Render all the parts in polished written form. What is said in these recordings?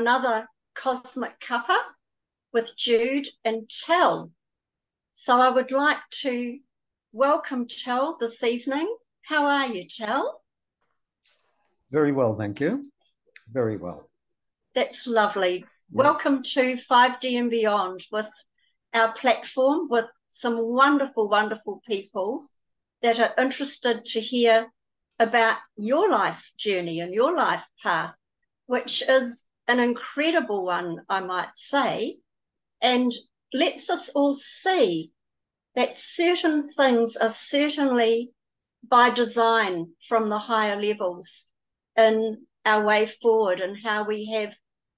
another Cosmic Cuppa with Jude and Tel. So I would like to welcome Tel this evening. How are you, Tel? Very well, thank you. Very well. That's lovely. Yeah. Welcome to 5D and Beyond with our platform with some wonderful, wonderful people that are interested to hear about your life journey and your life path, which is an incredible one, I might say, and lets us all see that certain things are certainly by design from the higher levels in our way forward and how we have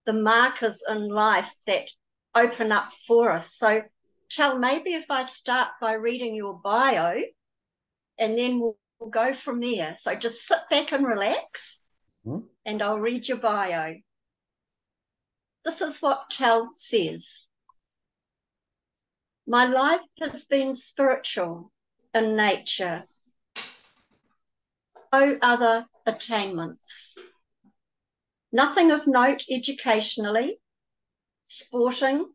the markers in life that open up for us. So, Tel, maybe if I start by reading your bio and then we'll go from there. So just sit back and relax and I'll read your bio. This is what Tel says. My life has been spiritual in nature. No other attainments. Nothing of note educationally, sporting,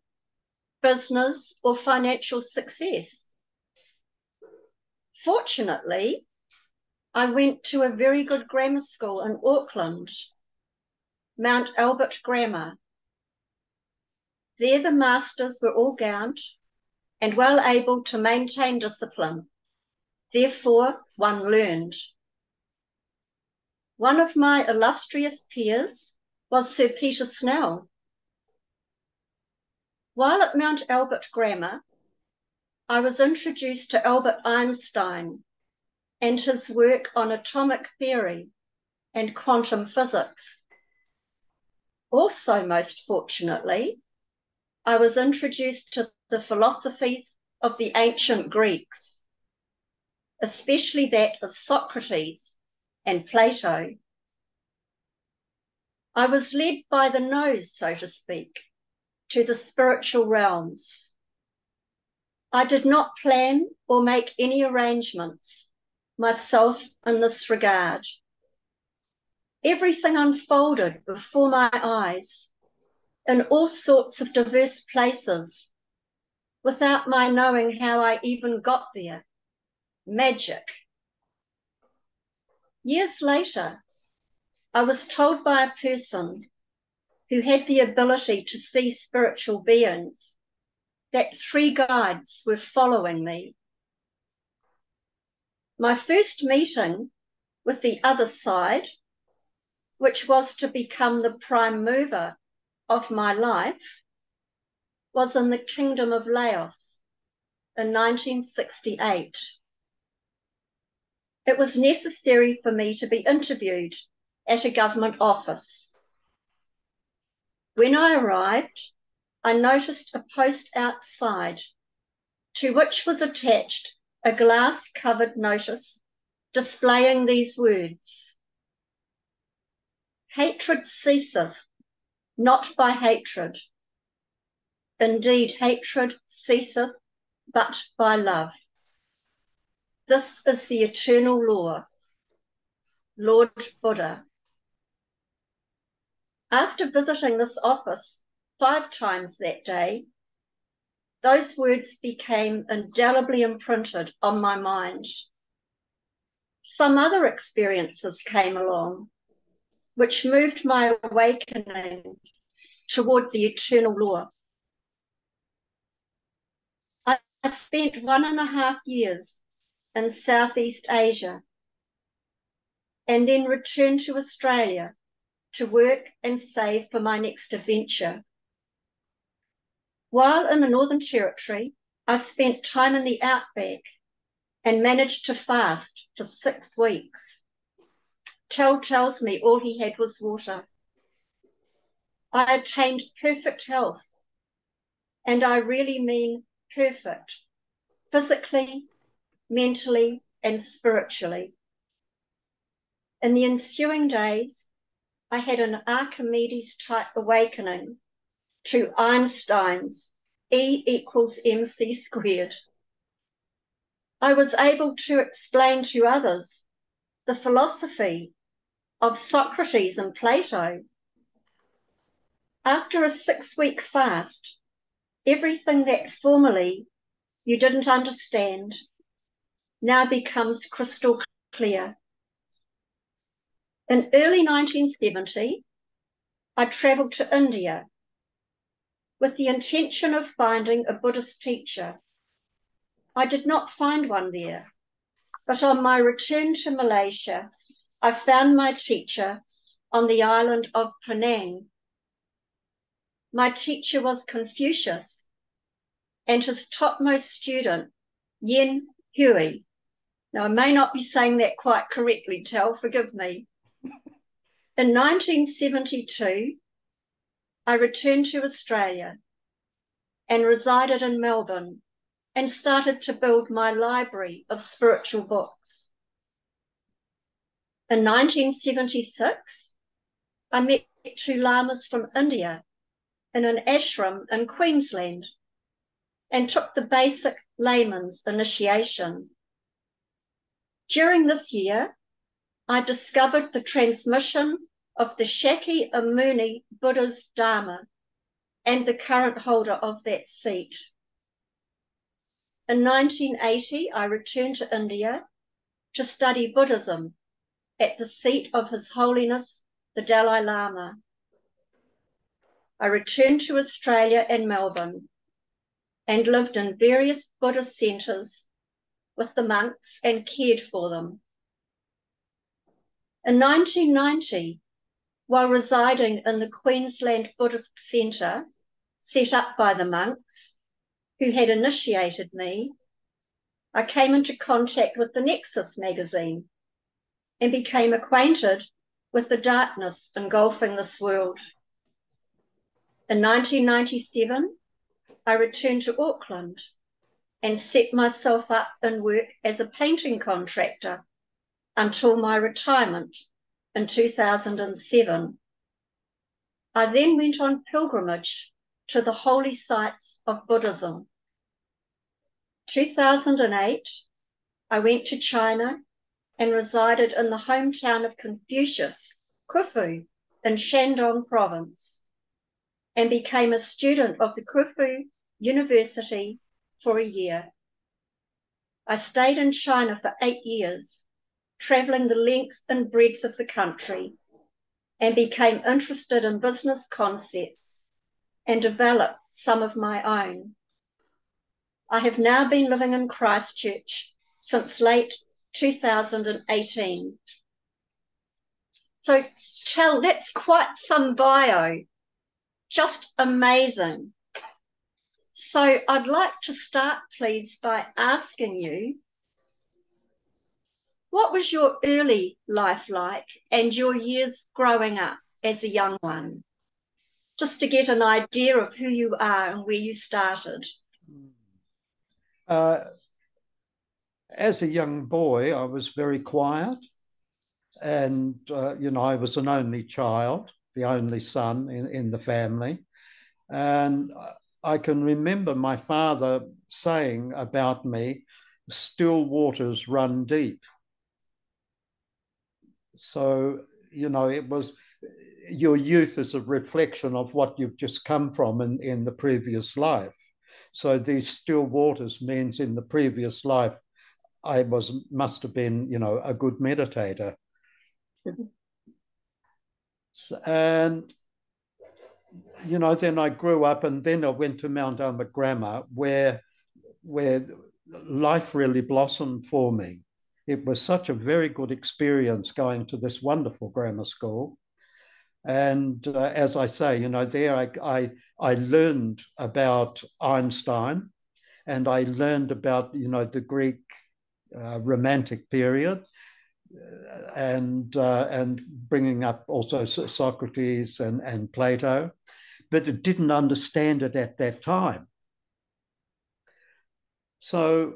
business, or financial success. Fortunately, I went to a very good grammar school in Auckland, Mount Albert Grammar. There the masters were all gowned and well able to maintain discipline. Therefore, one learned. One of my illustrious peers was Sir Peter Snell. While at Mount Albert Grammar, I was introduced to Albert Einstein and his work on atomic theory and quantum physics. Also, most fortunately, I was introduced to the philosophies of the ancient Greeks, especially that of Socrates and Plato. I was led by the nose, so to speak, to the spiritual realms. I did not plan or make any arrangements myself in this regard. Everything unfolded before my eyes in all sorts of diverse places without my knowing how I even got there. Magic. Years later, I was told by a person who had the ability to see spiritual beings that 3 guides were following me. My first meeting with the other side, which was to become the prime mover of my life, was in the Kingdom of Laos in 1968. It was necessary for me to be interviewed at a government office. When I arrived, I noticed a post outside to which was attached a glass-covered notice displaying these words: hatred ceaseth not by hatred. Indeed, hatred ceaseth but by love. This is the eternal law. Lord Buddha. After visiting this office 5 times that day, those words became indelibly imprinted on my mind. Some other experiences came along, which moved my awakening toward the eternal law. I spent 1.5 years in Southeast Asia and then returned to Australia to work and save for my next adventure. While in the Northern Territory, I spent time in the outback and managed to fast for 6 weeks. Tel tells me all he had was water. I attained perfect health, and I really mean perfect, physically, mentally, and spiritually. In the ensuing days, I had an Archimedes-type awakening to Einstein's E equals mc squared. I was able to explain to others the philosophy of Socrates and Plato. After a 6-week fast, everything that formerly you didn't understand now becomes crystal clear. In early 1970, I travelled to India with the intention of finding a Buddhist teacher. I did not find one there, but on my return to Malaysia, I found my teacher on the island of Penang. My teacher was Confucius, and his topmost student, Yen Hui. Now, I may not be saying that quite correctly, Tel, forgive me. In 1972, I returned to Australia and resided in Melbourne and started to build my library of spiritual books. In 1976, I met 2 lamas from India in an ashram in Queensland and took the basic layman's initiation. During this year, I discovered the transmission of the Shakyamuni Buddha's Dharma and the current holder of that seat. In 1980, I returned to India to study Buddhism at the seat of His Holiness the Dalai Lama. I returned to Australia and Melbourne and lived in various Buddhist centres with the monks and cared for them. In 1990, while residing in the Queensland Buddhist Centre set up by the monks who had initiated me, I came into contact with the Nexus magazine and became acquainted with the darkness engulfing this world. In 1997, I returned to Auckland and set myself up in work as a painting contractor until my retirement in 2007. I then went on pilgrimage to the holy sites of Buddhism. 2008, I went to China and resided in the hometown of Confucius, Khufu, in Shandong province, and became a student of the Khufu University for a year. I stayed in China for 8 years, travelling the length and breadth of the country, and became interested in business concepts and developed some of my own. I have now been living in Christchurch since late 2018. So Tel, that's quite some bio, just amazing. So I'd like to start, please, by asking you, what was your early life like and your years growing up as a young one? Just to get an idea of who you are and where you started. As a young boy, I was very quiet. And, I was an only child, the only son in the family. And I can remember my father saying about me, still waters run deep. So, it was, your youth is a reflection of what you've just come from in the previous life. So these still waters means in the previous life, I must have been, a good meditator. And, then I grew up and then I went to Mount Albert Grammar where life really blossomed for me. It was such a very good experience going to this wonderful grammar school. And as I say, there I learned about Einstein and I learned about, the Greek Romantic period. And bringing up also Socrates and Plato, but it didn't understand it at that time. So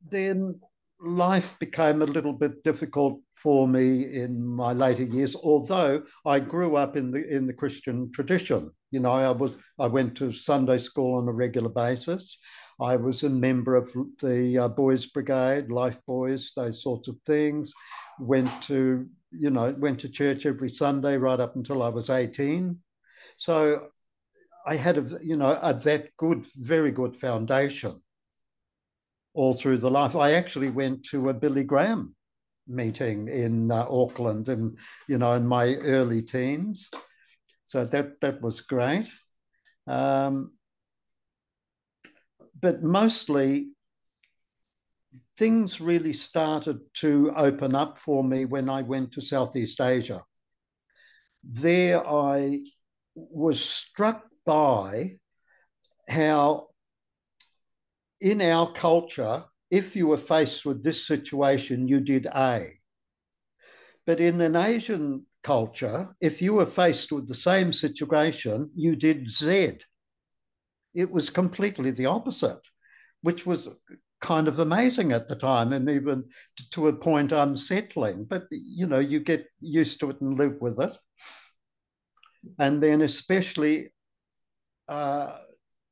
then life became a little bit difficult for me in my later years, although I grew up in the Christian tradition. I went to Sunday school on a regular basis. I was a member of the Boys Brigade, Life Boys, those sorts of things. Went to church every Sunday right up until I was 18. So I had that very good foundation all through the life. I actually went to a Billy Graham meeting in Auckland in my early teens. So that was great. But mostly things really started to open up for me when I went to Southeast Asia. There I was struck by how in our culture, if you were faced with this situation, you did A. But in an Asian culture, if you were faced with the same situation, you did Z. It was completely the opposite, which was kind of amazing at the time and even to a point unsettling. But, you get used to it and live with it. And then especially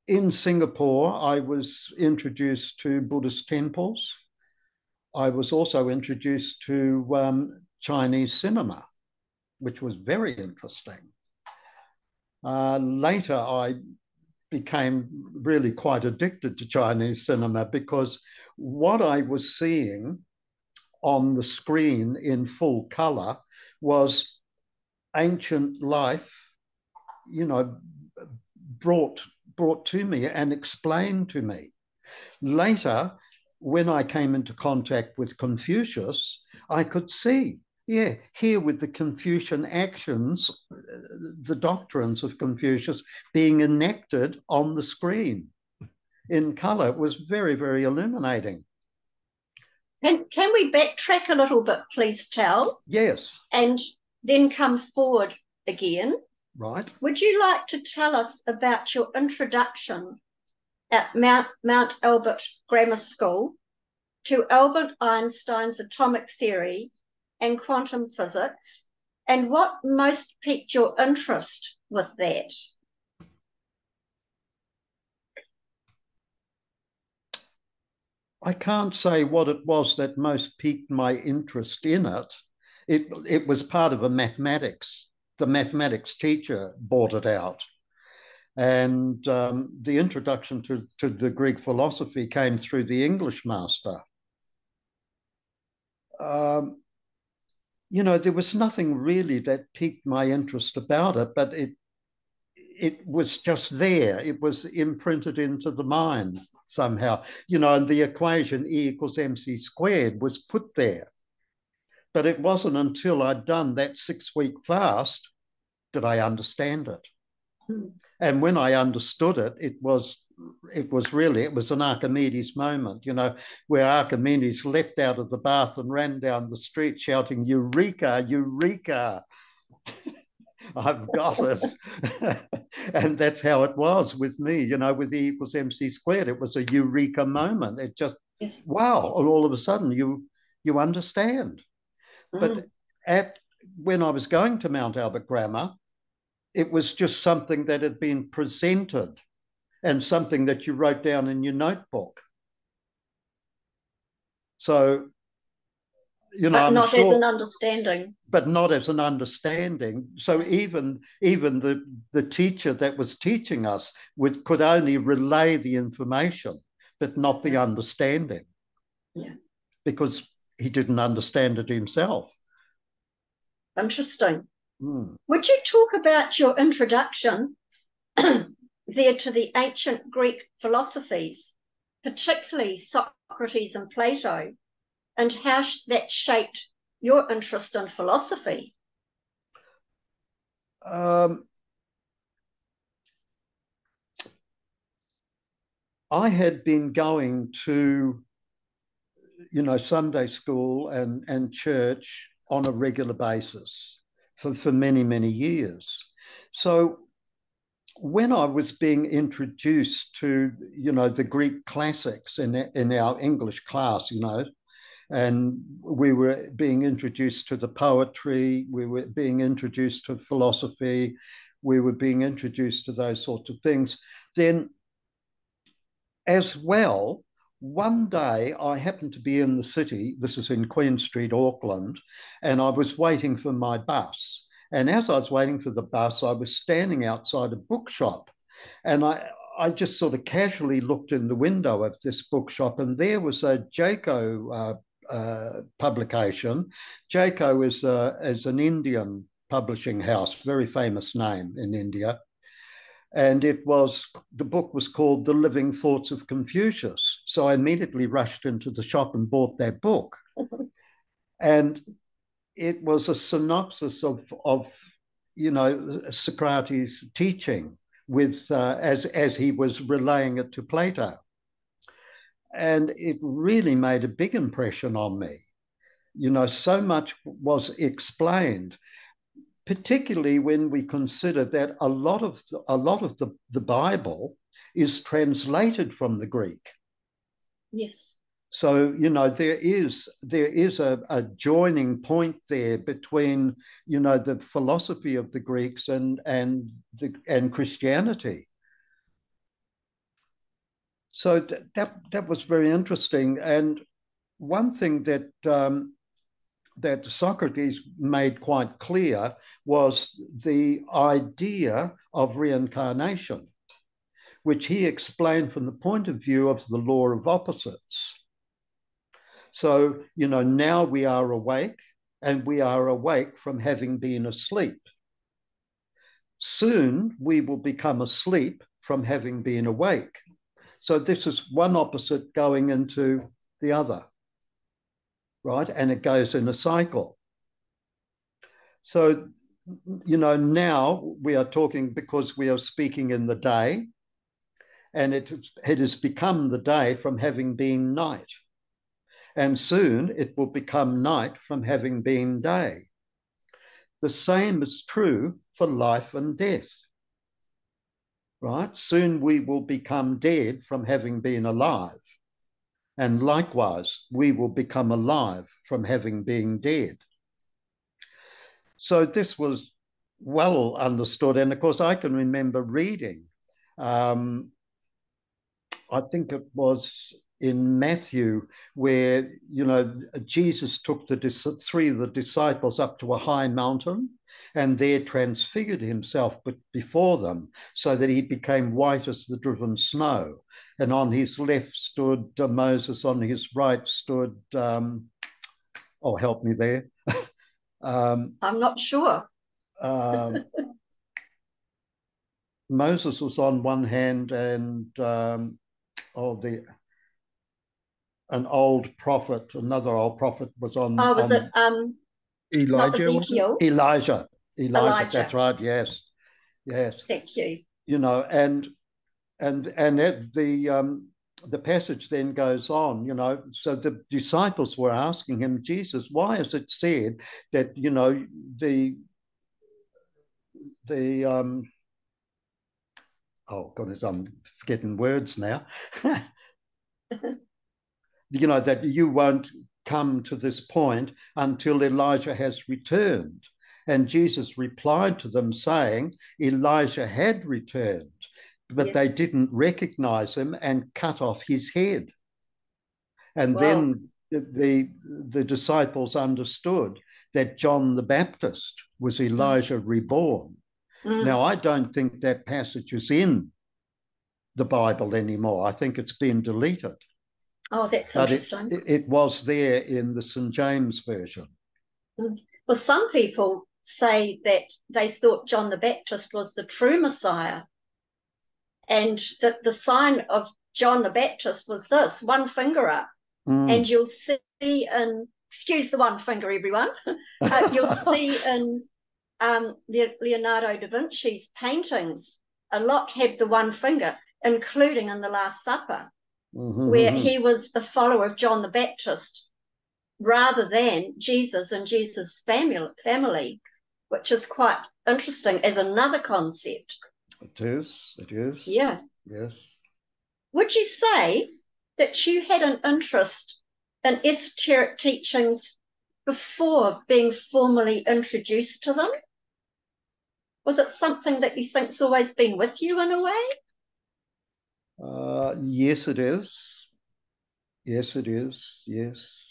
in Singapore, I was introduced to Buddhist temples. I was also introduced to Chinese cinema, which was very interesting. Later, I became really quite addicted to Chinese cinema because what I was seeing on the screen in full color was ancient life, brought to me and explained to me. Later, when I came into contact with Confucius, I could see, here with the Confucian actions, the doctrines of Confucius being enacted on the screen in color. It was very, very illuminating. Can we backtrack a little bit, please, Tal? Yes. And then come forward again. Right. Would you like to tell us about your introduction at Mount Albert Grammar School to Albert Einstein's atomic theory and quantum physics, and what most piqued your interest with that? I can't say what it was that most piqued my interest in it. It was part of a mathematics. The mathematics teacher brought it out. And the introduction to the Greek philosophy came through the English master. There was nothing really that piqued my interest about it, but it was just there. It was imprinted into the mind somehow, and the equation E equals mc squared was put there. But it wasn't until I'd done that 6-week fast did I understand it. And when I understood it, it was an Archimedes moment, where Archimedes leapt out of the bath and ran down the street shouting, "Eureka, Eureka." I've got it. And that's how it was with me, with E equals mc squared. It was a eureka moment. It just, yes. Wow. And all of a sudden you understand. But when I was going to Mount Albert Grammar, it was just something that had been presented and something that you wrote down in your notebook. So, but not as an understanding. But not as an understanding. So even the teacher that was teaching us could only relay the information, but not the understanding. Yeah. Because he didn't understand it himself. Interesting. Would you talk about your introduction there to the ancient Greek philosophies, particularly Socrates and Plato, and how that shaped your interest in philosophy? I had been going to, Sunday school and church on a regular basis for many, many years. So when I was being introduced to, the Greek classics in our English class, and we were being introduced to the poetry, we were being introduced to philosophy, we were being introduced to those sorts of things, then as well, one day I happened to be in the city, this is in Queen Street, Auckland, and I was waiting for my bus. And as I was waiting for the bus, I was standing outside a bookshop, and I just sort of casually looked in the window of this bookshop, and there was a Jaco publication. Jaco is an Indian publishing house, very famous name in India. And the book was called The Living Thoughts of Confucius. So I immediately rushed into the shop and bought that book. And it was a synopsis of Socrates' teaching with as he was relaying it to Plato. And it really made a big impression on me. So much was explained, particularly when we consider that a lot of the Bible is translated from the Greek. Yes. So there is a joining point there between the philosophy of the Greeks and Christianity. So that was very interesting. And one thing that Socrates made quite clear was the idea of reincarnation, which he explained from the point of view of the law of opposites. So, now we are awake, and we are awake from having been asleep. Soon we will become asleep from having been awake. So this is one opposite going into the other. Right? And it goes in a cycle. So, now we are talking because we are speaking in the day, and it has become the day from having been night. And soon it will become night from having been day. The same is true for life and death. Right? Soon we will become dead from having been alive. And likewise, we will become alive from having been dead. So this was well understood. And of course, I can remember reading, I think it was in Matthew, where, Jesus took three of the disciples up to a high mountain and there transfigured himself before them so that he became white as the driven snow. And on his left stood Moses, on his right stood, help me there. I'm not sure. Moses was on one hand, and another old prophet was on. Was it Elijah? Ezekiel? Elijah. That's right. Yes. Thank you. And the passage then goes on. So the disciples were asking him, Jesus, why is it said that oh goodness, I'm forgetting words now. That you won't come to this point until Elijah has returned. And Jesus replied to them saying, Elijah had returned, but they didn't recognize him and cut off his head. And then the disciples understood that John the Baptist was Elijah reborn. Now, I don't think that passage is in the Bible anymore. I think it's been deleted. Oh, that's interesting. It was there in the St. James Version. Well, some people say that they thought John the Baptist was the true Messiah, and that the sign of John the Baptist was this, one finger up. And you'll see excuse the one finger, everyone, you'll see in Leonardo da Vinci's paintings, a lot have the one finger, including in the Last Supper, where he was the follower of John the Baptist rather than Jesus and Jesus' family, which is quite interesting as another concept. It is. Yeah. Yes. Would you say that you had an interest in esoteric teachings before being formally introduced to them? Was it something that you think's always been with you in a way? Yes, it is. Yes, it is. Yes.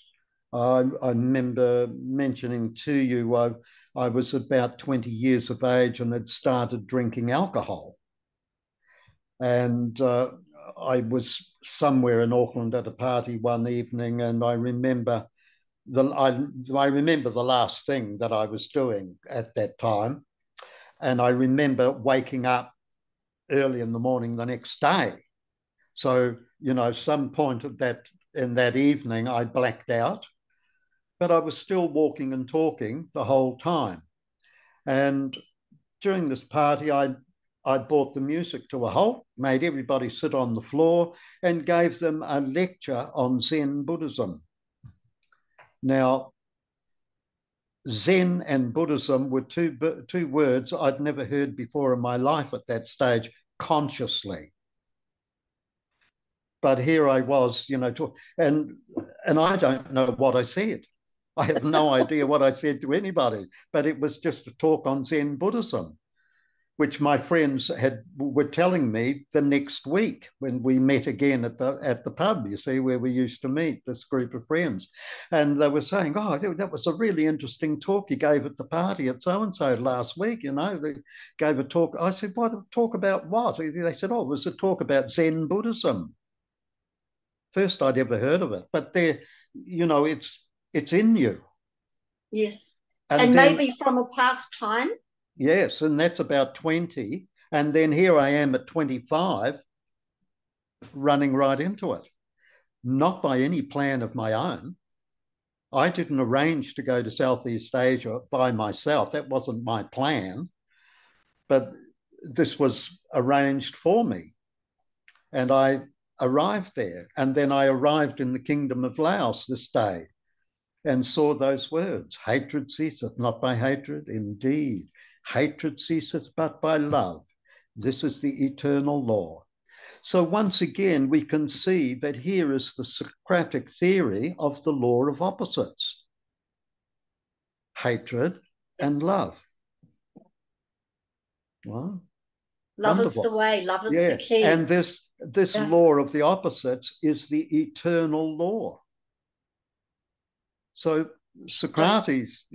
I remember mentioning to you, I was about 20 years of age and had started drinking alcohol. And I was somewhere in Auckland at a party one evening, and I remember I remember the last thing that I was doing at that time. And I remember waking up early in the morning the next day. So, some point of that in that evening, I blacked out, but I was still walking and talking the whole time. And during this party, I brought the music to a halt, made everybody sit on the floor, and gave them a lecture on Zen Buddhism. Now, Zen and Buddhism were two words I'd never heard before in my life at that stage, consciously. But here I was, and I don't know what I said. I have no idea what I said to anybody, but it was just a talk on Zen Buddhism, which my friends were telling me the next week when we met again at the pub, you see, where we used to meet, this group of friends. And they were saying, oh, that was a really interesting talk you gave at the party at so-and-so last week, They gave a talk. I said, what, talk about what? They said, oh, it was a talk about Zen Buddhism. First I'd ever heard of it, but it's in you. Yes. And then, maybe from a past time. Yes, and that's about 20. And then here I am at 25, running right into it. Not by any plan of my own. I didn't arrange to go to Southeast Asia by myself. That wasn't my plan. But this was arranged for me. And I arrived there. And then I arrived in the Kingdom of Laos this day and saw those words. Hatred ceaseth not by hatred. Indeed, hatred ceaseth but by love. This is the eternal law. So once again, we can see that here is the Socratic theory of the law of opposites. Hatred and love. Well, love wonderful. is the way, love is the key. And this law of the opposites is the eternal law. So Socrates,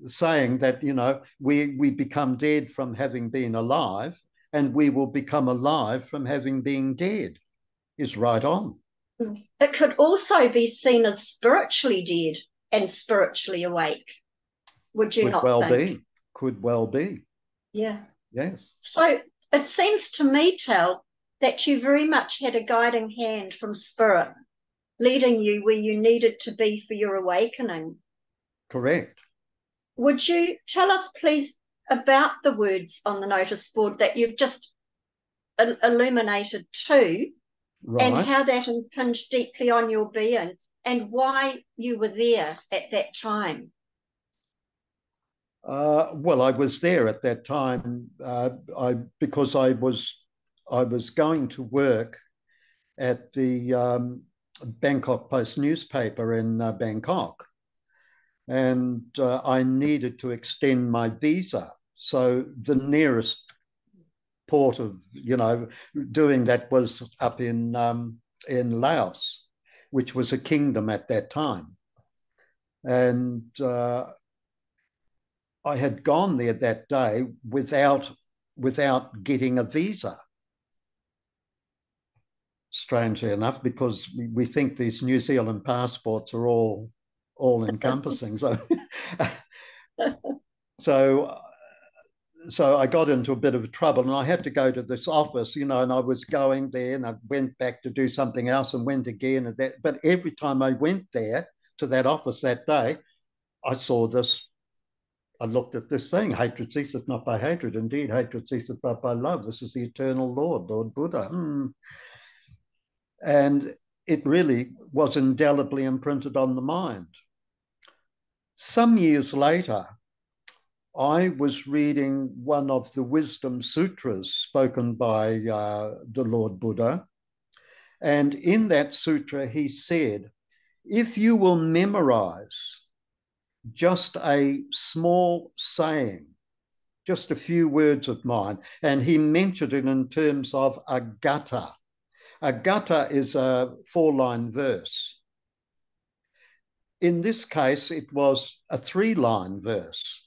saying that, we become dead from having been alive, and we will become alive from having been dead, is right on. It could also be seen as spiritually dead and spiritually awake. Would you not think? Could well be. Yeah. Yes. So it seems to me, Tal, that you very much had a guiding hand from spirit, leading you where you needed to be for your awakening. Correct. Would you tell us, please, about the words on the notice board that you've just illuminated too, right, and how that impinged deeply on your being and why you were there at that time? Well, I was there at that time because I was going to work at the Bangkok Post newspaper in Bangkok, and I needed to extend my visa. So the nearest port of doing that was up in Laos, which was a kingdom at that time, and I had gone there that day without getting a visa. Strangely enough, because we think these New Zealand passports are all encompassing. So I got into a bit of trouble, and I had to go to this office, and I was going there, and I went back to do something else and went again. And that, but every time I went there to that office that day, I saw this. I looked at this thing, hatred ceaseth not by hatred. Indeed, hatred ceaseth but by love. This is the eternal Lord Buddha. And it really was indelibly imprinted on the mind. Some years later, I was reading one of the wisdom sutras spoken by the Lord Buddha. And in that sutra, he said, if you will memorize just a small saying, just a few words of mine, and he mentioned it in terms of a gata. A gutta is a 4-line verse. In this case, it was a 3-line verse,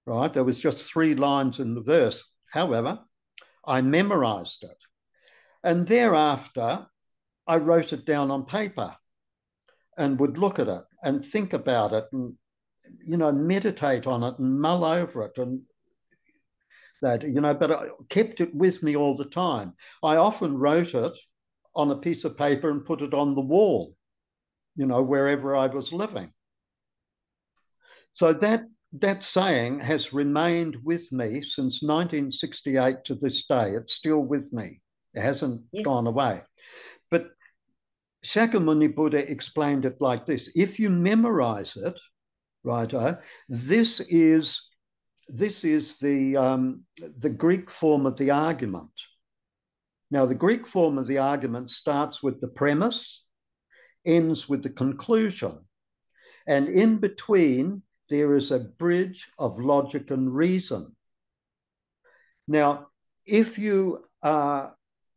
right? There was just 3 lines in the verse. However, I memorized it. And thereafter, I wrote it down on paper and would look at it and think about it and, meditate on it and mull over it and that, but I kept it with me all the time. I often wrote it on a piece of paper and put it on the wall, wherever I was living. So that saying has remained with me since 1968 to this day. It's still with me. It hasn't gone away. But Shakyamuni Buddha explained it like this. If you memorize it, righto, this is the Greek form of the argument. Now, the Greek form of the argument starts with the premise, ends with the conclusion. And in between, there is a bridge of logic and reason. Now, if you are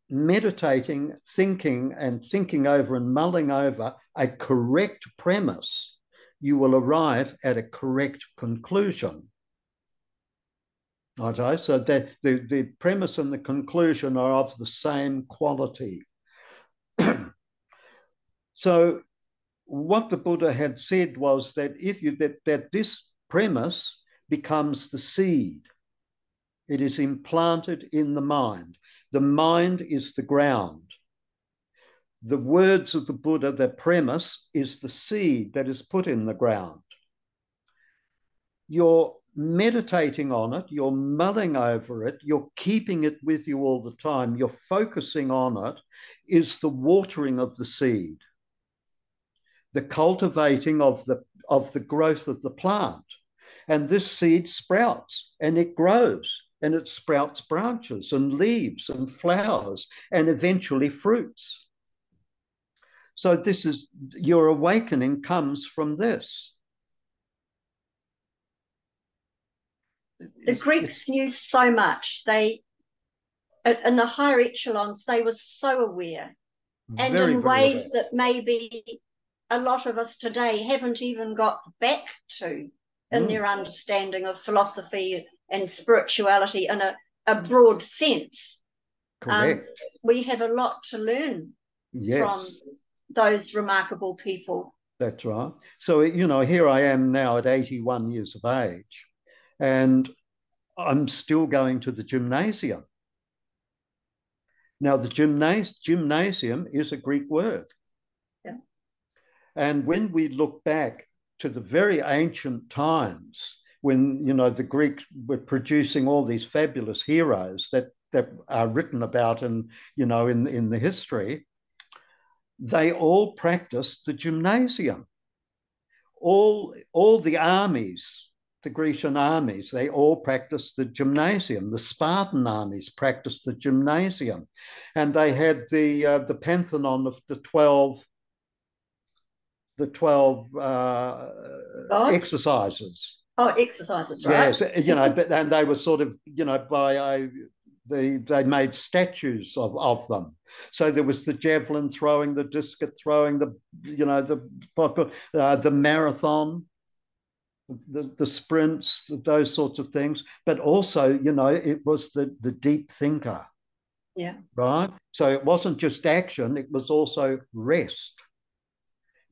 meditating, thinking over and mulling over a correct premise, you will arrive at a correct conclusion. Okay, so the premise and the conclusion are of the same quality. So what the Buddha had said was that that this premise becomes the seed. It is implanted in the mind. The mind is the ground. The words of the Buddha, the premise, is the seed that is put in the ground. You're meditating on it, you're mulling over it, you're keeping it with you all the time, you're focusing on it, is the watering of the seed, the cultivating of the growth of the plant. And this seed sprouts and it grows and it sprouts branches and leaves and flowers and eventually fruits. So this is, your awakening comes from this. The Greeks knew so much. They, in the higher echelons, they were so aware, and in ways that maybe a lot of us today haven't even got back to in their understanding of philosophy and spirituality in a broad sense. Correct. We have a lot to learn from those remarkable people. That's right. So, here I am now at 81 years of age, and I'm still going to the gymnasium. Now, the gymnasium is a Greek word. Yeah. And when we look back to the very ancient times, when, the Greeks were producing all these fabulous heroes that are written about in the history, they all practiced the gymnasium. All the armies, the Grecian armies, they all practiced the gymnasium. The Spartan armies practiced the gymnasium, and they had the pantheon of the 12 exercises. Oh, exercises, right? Yes, but and they were sort of, they made statues of them. So there was the javelin throwing, the discus throwing, the marathon, the sprints, those sorts of things. But also, it was the deep thinker. Yeah. Right. So it wasn't just action; it was also rest.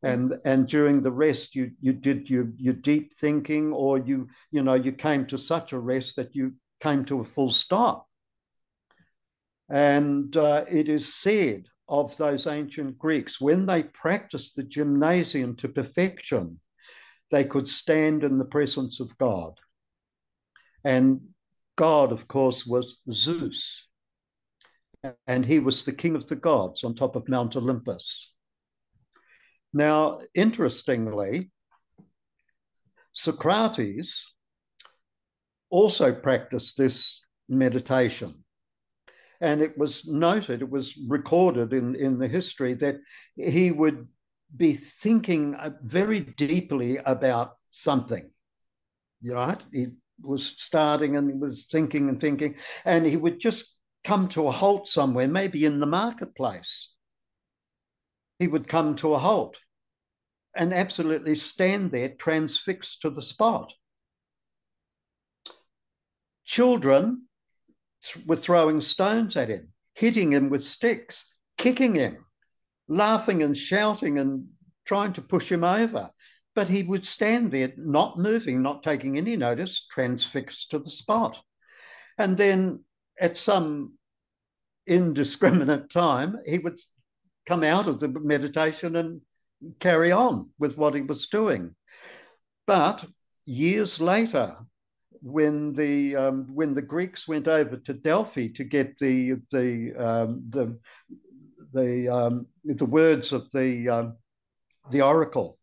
And during the rest, you did your deep thinking, or you came to such a rest that you came to a full stop. And it is said of those ancient Greeks, when they practiced the gymnasium to perfection, they could stand in the presence of God. And God, of course, was Zeus. And he was the king of the gods on top of Mount Olympus. Now, interestingly, Socrates also practiced this meditation. And it was noted, it was recorded in the history that he would be thinking very deeply about something, right? He was starting and he was thinking, and he would just come to a halt somewhere, maybe in the marketplace. He would come to a halt and absolutely stand there transfixed to the spot. Children were throwing stones at him, hitting him with sticks, kicking him, laughing and shouting and trying to push him over. But he would stand there, not moving, not taking any notice, transfixed to the spot. And then at some indiscriminate time, he would come out of the meditation and carry on with what he was doing. But years later, when the Greeks went over to Delphi to get the words of the oracle,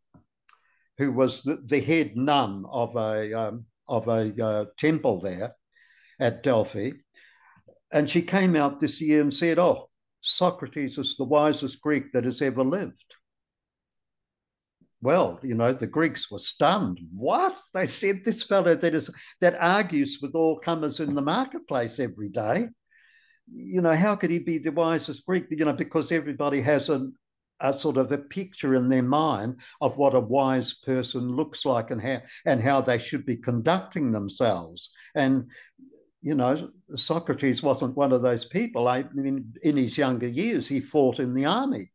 who was the head nun of a temple there at Delphi, and she came out this year and said, "Oh, Socrates is the wisest Greek that has ever lived." Well, the Greeks were stunned. What? They said, this fellow that argues with all comers in the marketplace every day. How could he be the wisest Greek? Because everybody has a sort of a picture in their mind of what a wise person looks like and how they should be conducting themselves. And Socrates wasn't one of those people. In his younger years, he fought in the army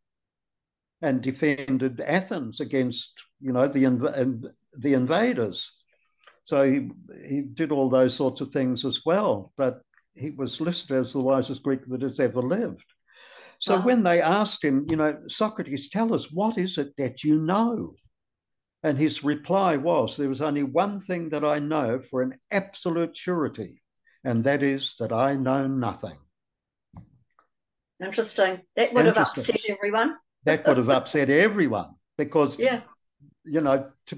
and defended Athens against, the invaders. So he did all those sorts of things as well. But he was listed as the wisest Greek that has ever lived. So when they asked him, Socrates, tell us, what is it that you know? And his reply was, there is only one thing that I know for an absolute surety, and that is that I know nothing. Interesting. That would have upset everyone. That would have upset everyone because, to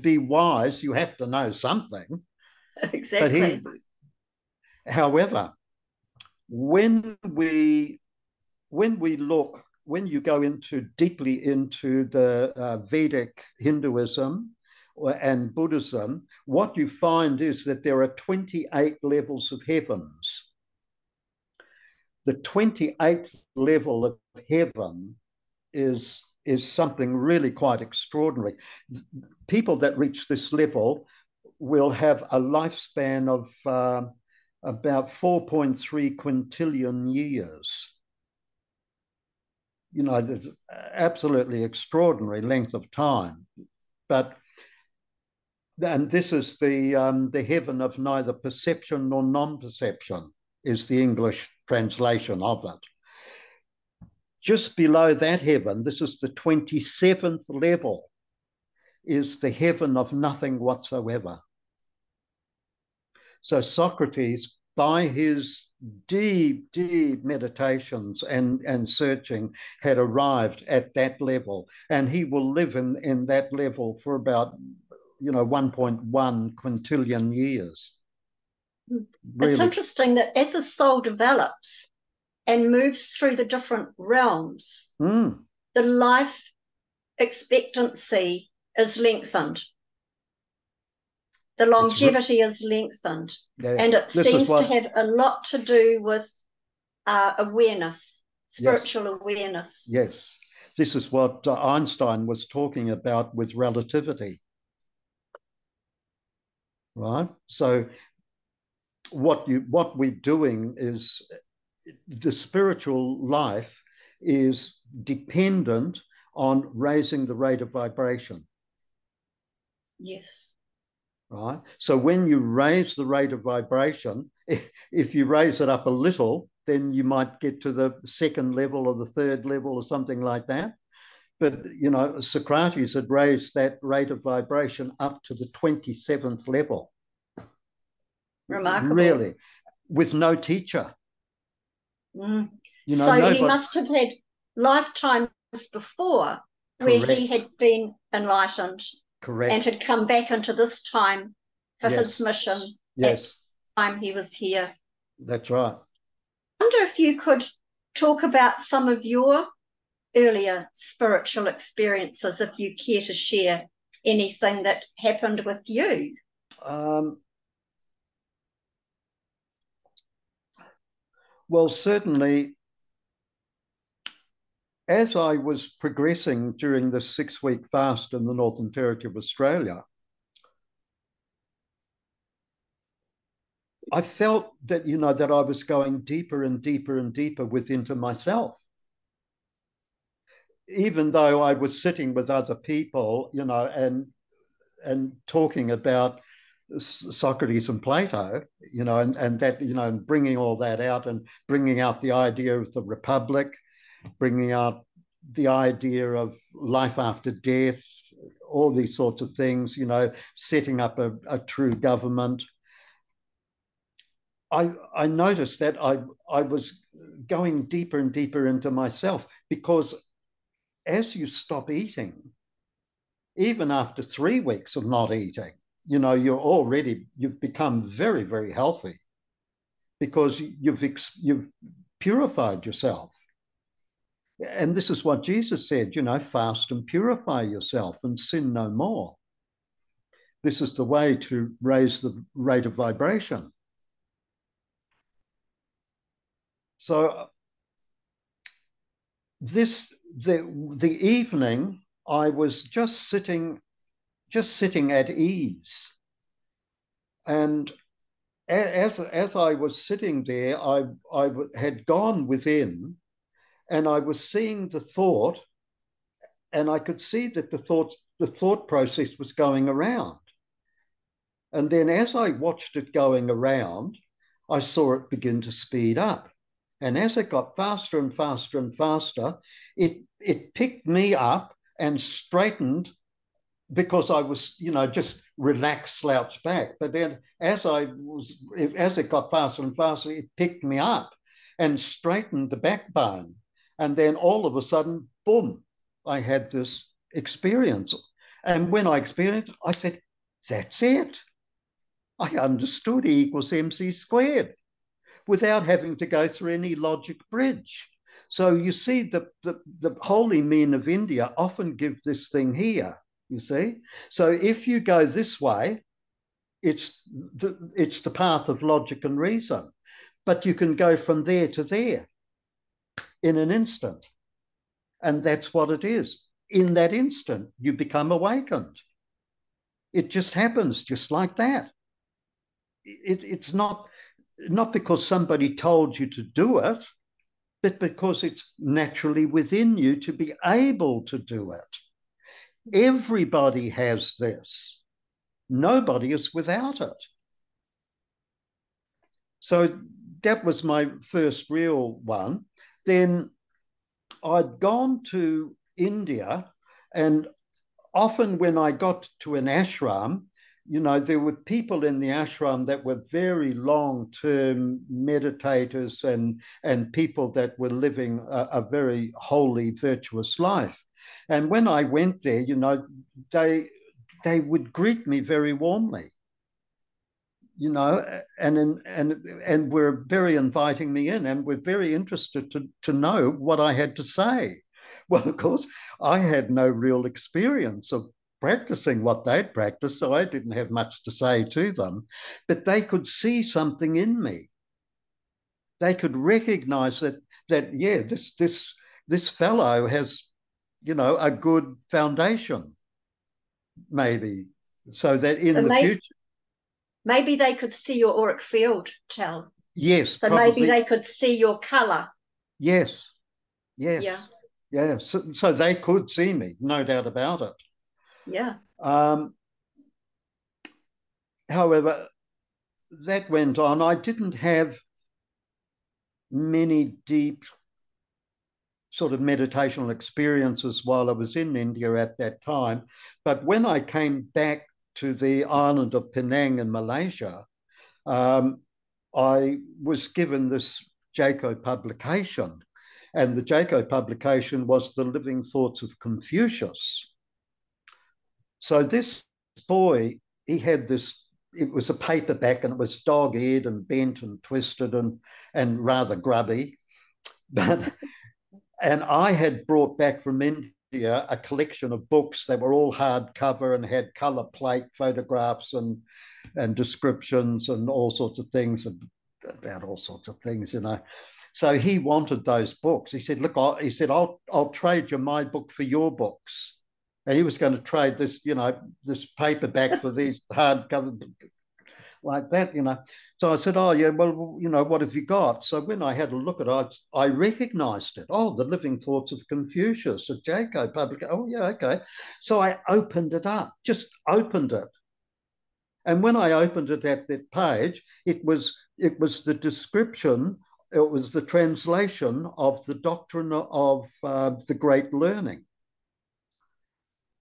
be wise, you have to know something. Exactly. However, when you go deeply into the Vedic Hinduism and Buddhism, what you find is that there are 28 levels of heavens. The 28th level of heaven is something really quite extraordinary. People that reach this level will have a lifespan of about 4.3 quintillion years. There's absolutely extraordinary length of time. And this is the heaven of neither perception nor non-perception, is the English translation of it. Just below that heaven, this is the 27th level, is the heaven of nothing whatsoever. So Socrates, by his deep, deep meditations and searching, had arrived at that level, and he will live in that level for about 1.1 quintillion years. Really. It's interesting that as a soul develops and moves through the different realms, the life expectancy is lengthened. The longevity is lengthened. Yeah. And it seems to have a lot to do with awareness, spiritual awareness. Yes. This is what Einstein was talking about with relativity. Right? So what we're doing is, the spiritual life is dependent on raising the rate of vibration. Yes. Right? So when you raise the rate of vibration, if you raise it up a little, then you might get to the second level or the third level or something like that. But, Socrates had raised that rate of vibration up to the 27th level. Remarkable. Really, with no teacher. So he must have had lifetimes before where he had been enlightened. Correct. And had come back into this time for his mission. Yes. At the time he was here. That's right. I wonder if you could talk about some of your earlier spiritual experiences, if you care to share anything that happened with you. Well, certainly, as I was progressing during this 6-week fast in the Northern Territory of Australia, I felt that, that I was going deeper and deeper and deeper within to myself. Even though I was sitting with other people, and talking about Socrates and Plato, and that, and bringing all that out and bringing out the idea of the republic, bringing out the idea of life after death, all these sorts of things, setting up a true government. I noticed that I was going deeper and deeper into myself, because as you stop eating, even after 3 weeks of not eating, you've become very, very healthy, because you've purified yourself. And this is what Jesus said, fast and purify yourself and sin no more. This is the way to raise the rate of vibration. So the evening, I was just sitting at ease. And as I was sitting there, I had gone within, and I was seeing the thought, and I could see that the thought process was going around. And then as I watched it going around, I saw it begin to speed up. And as it got faster and faster and faster, it picked me up and straightened, because I was, just relaxed, slouched back. But then as it got faster and faster, it picked me up and straightened the backbone. And then all of a sudden, boom, I had this experience. And when I experienced it, I said, that's it. I understood E equals MC squared without having to go through any logic bridge. So you see, the holy men of India often give this thing here, you see. So if you go this way, it's the path of logic and reason. But you can go from there to there in an instant. And that's what it is. In that instant, you become awakened. It just happens just like that. It's not because somebody told you to do it, but because it's naturally within you to be able to do it. Everybody has this. Nobody is without it. So that was my first real one. Then I'd gone to India, and often when I got to an ashram, there were people in the ashram that were very long-term meditators and people that were living a very holy, virtuous life. And when I went there, they would greet me very warmly, and were very inviting me in, and were very interested to know what I had to say. Well, of course, I had no real experience of practicing what they'd practiced, so I didn't have much to say to them. But they could see something in me. They could recognize that yeah, this fellow has, a good foundation, maybe, so that in the future. Maybe they could see your auric field, Tal. Yes, so probably. Maybe they could see your colour. Yes. Yeah. So they could see me, no doubt about it. Yeah. However, that went on. I didn't have many deep sort of meditational experiences while I was in India at that time. But when I came back to the island of Penang in Malaysia, I was given this Jaco publication. And the Jaco publication was The Living Thoughts of Confucius. So this boy, he had this, it was a paperback, and it was dog-eared and bent and twisted and rather grubby. And I had brought back from India a collection of books that were all hardcover and had color plate photographs and descriptions and all sorts of things about all sorts of things, So he wanted those books. He said, look, I'll trade you my book for your books. And he was going to trade this, this paperback for these hardcover like that, So I said, oh, yeah, well, what have you got? So when I had a look at it, I recognized it. Oh, The Living Thoughts of Confucius, a Jaco public. Oh, yeah, okay. So I opened it up, just opened it. And when I opened it at that page, it was the description, it was the translation of the doctrine of the Great Learning.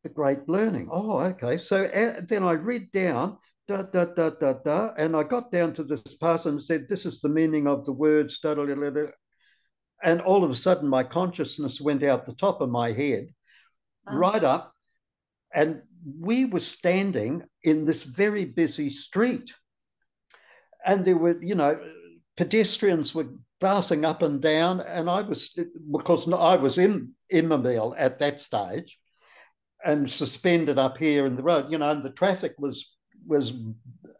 The Great Learning. Oh, okay. So then I read down, and I got down to this part and said, this is the meaning of the words, and all of a sudden my consciousness went out the top of my head, right up, and we were standing in this very busy street. And there were, pedestrians were bouncing up and down. And because I was in Immobile at that stage and suspended up here in the road, and the traffic was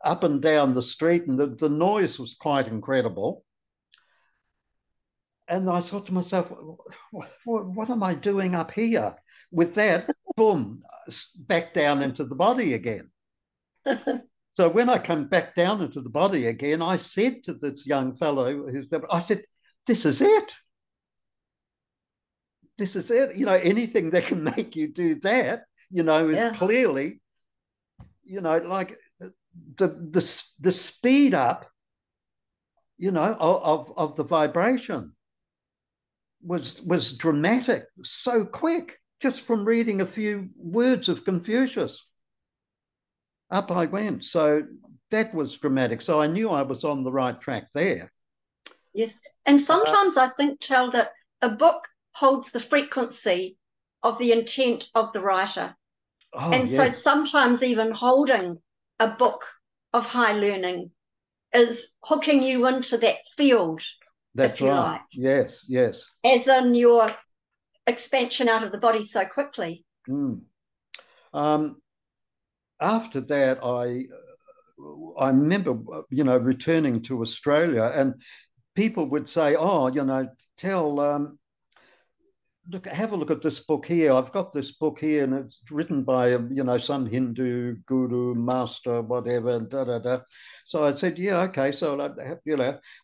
up and down the street, and the noise was quite incredible. And I thought to myself, what am I doing up here? With that, boom, back down into the body again. So when I come back down into the body again, I said to this young fellow, I said, this is it. This is it. Anything that can make you do that, is clearly, like the speed up, of the vibration was dramatic, so quick, just from reading a few words of Confucius. Up I went. So that was dramatic. So I knew I was on the right track there. Yes. And sometimes I think, Tal, that a book holds the frequency of the intent of the writer. Oh, and yes. So sometimes even holding a book of high learning is hooking you into that field. That's if you right. like. Yes, yes. As in your expansion out of the body so quickly. After that, I remember, returning to Australia, and people would say, oh, Tal, look, have a look at this book here. I've got this book here, and it's written by, some Hindu guru, master, whatever, So I said, yeah, okay. So,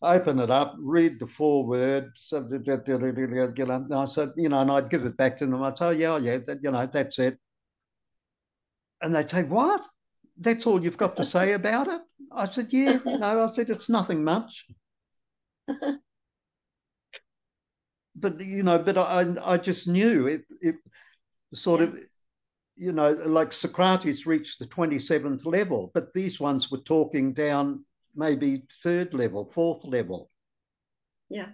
open it up, read the foreword. And I said, and I'd give it back to them. I'd say, yeah, that's it. And they'd say, what? That's all you've got to say about it? I said, yeah, I said, it's nothing much. But, I just knew it sort of, like Socrates reached the 27th level, but these ones were talking down maybe third level, fourth level. Yeah.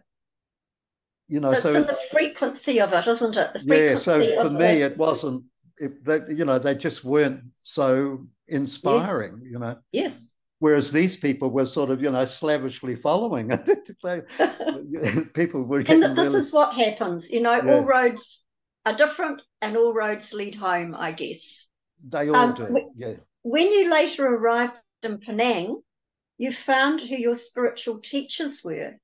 So it's in the frequency of it, isn't it? The frequency so for me, it wasn't, they just weren't so inspiring, Yes. Whereas these people were sort of, slavishly following it. So people were getting and this is what happens, all roads are different and all roads lead home, I guess. They all do, yeah. When you later arrived in Penang, you found who your spiritual teachers were.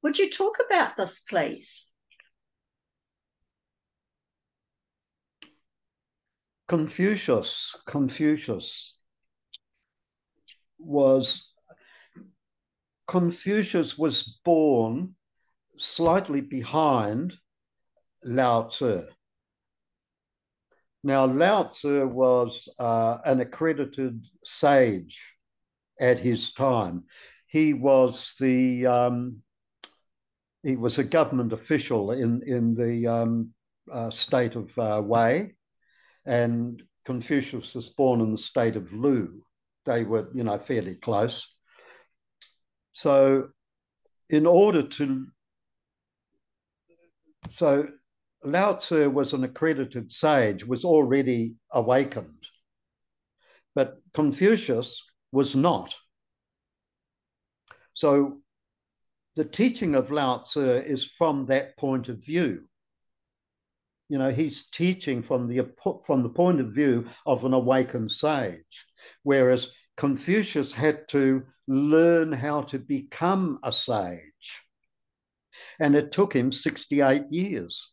Would you talk about this, please? Confucius was born slightly behind Lao Tzu. Now, Lao Tzu was an accredited sage at his time. He was a government official in the state of Wei, and Confucius was born in the state of Lu. They were, fairly close. So Lao Tzu was an accredited sage, was already awakened, but Confucius was not. So the teaching of Lao Tzu is from that point of view. He's teaching from the point of view of an awakened sage, whereas Confucius had to learn how to become a sage. And it took him 68 years.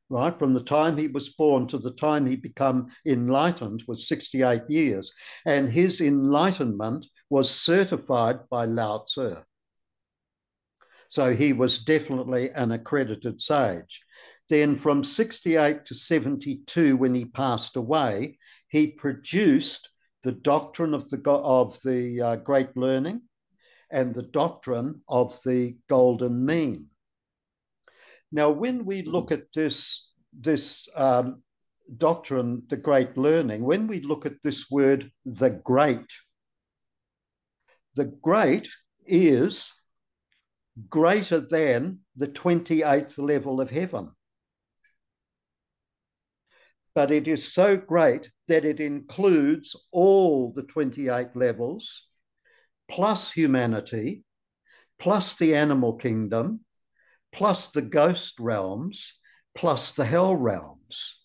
Right, from the time he was born to the time he became enlightened was 68 years. And his enlightenment was certified by Lao Tzu. So he was definitely an accredited sage. Then from 68 to 72, when he passed away, he produced the doctrine of the Great Learning and the doctrine of the Golden Mean. Now, when we look at this doctrine, the Great Learning, when we look at this word, the great is greater than the 28th level of heaven. But it is so great that it includes all the 28 levels, plus humanity, plus the animal kingdom, plus the ghost realms, plus the hell realms.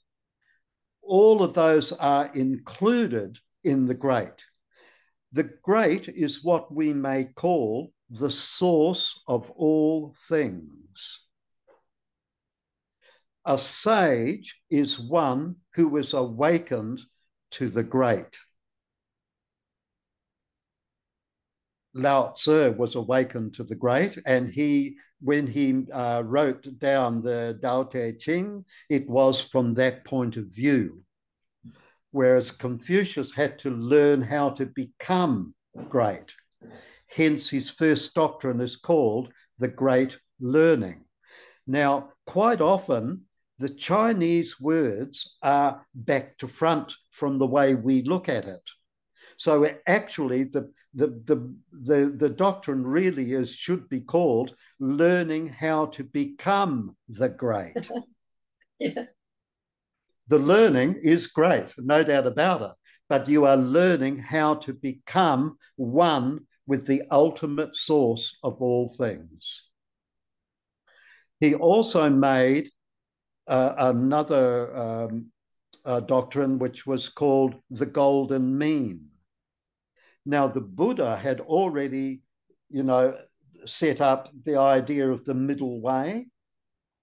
All of those are included in the great. The great is what we may call the source of all things. A sage is one who is awakened to the great. Lao Tzu was awakened to the great, and when he wrote down the Tao Te Ching, it was from that point of view. Whereas Confucius had to learn how to become great. Hence, his first doctrine is called the Great Learning. Now, quite often, the Chinese words are back to front from the way we look at it. So actually, the doctrine really should be called learning how to become the great. Yeah. The learning is great, no doubt about it, but you are learning how to become one with the ultimate source of all things. He also made another doctrine which was called the Golden Mean. Now, the Buddha had already, set up the idea of the middle way.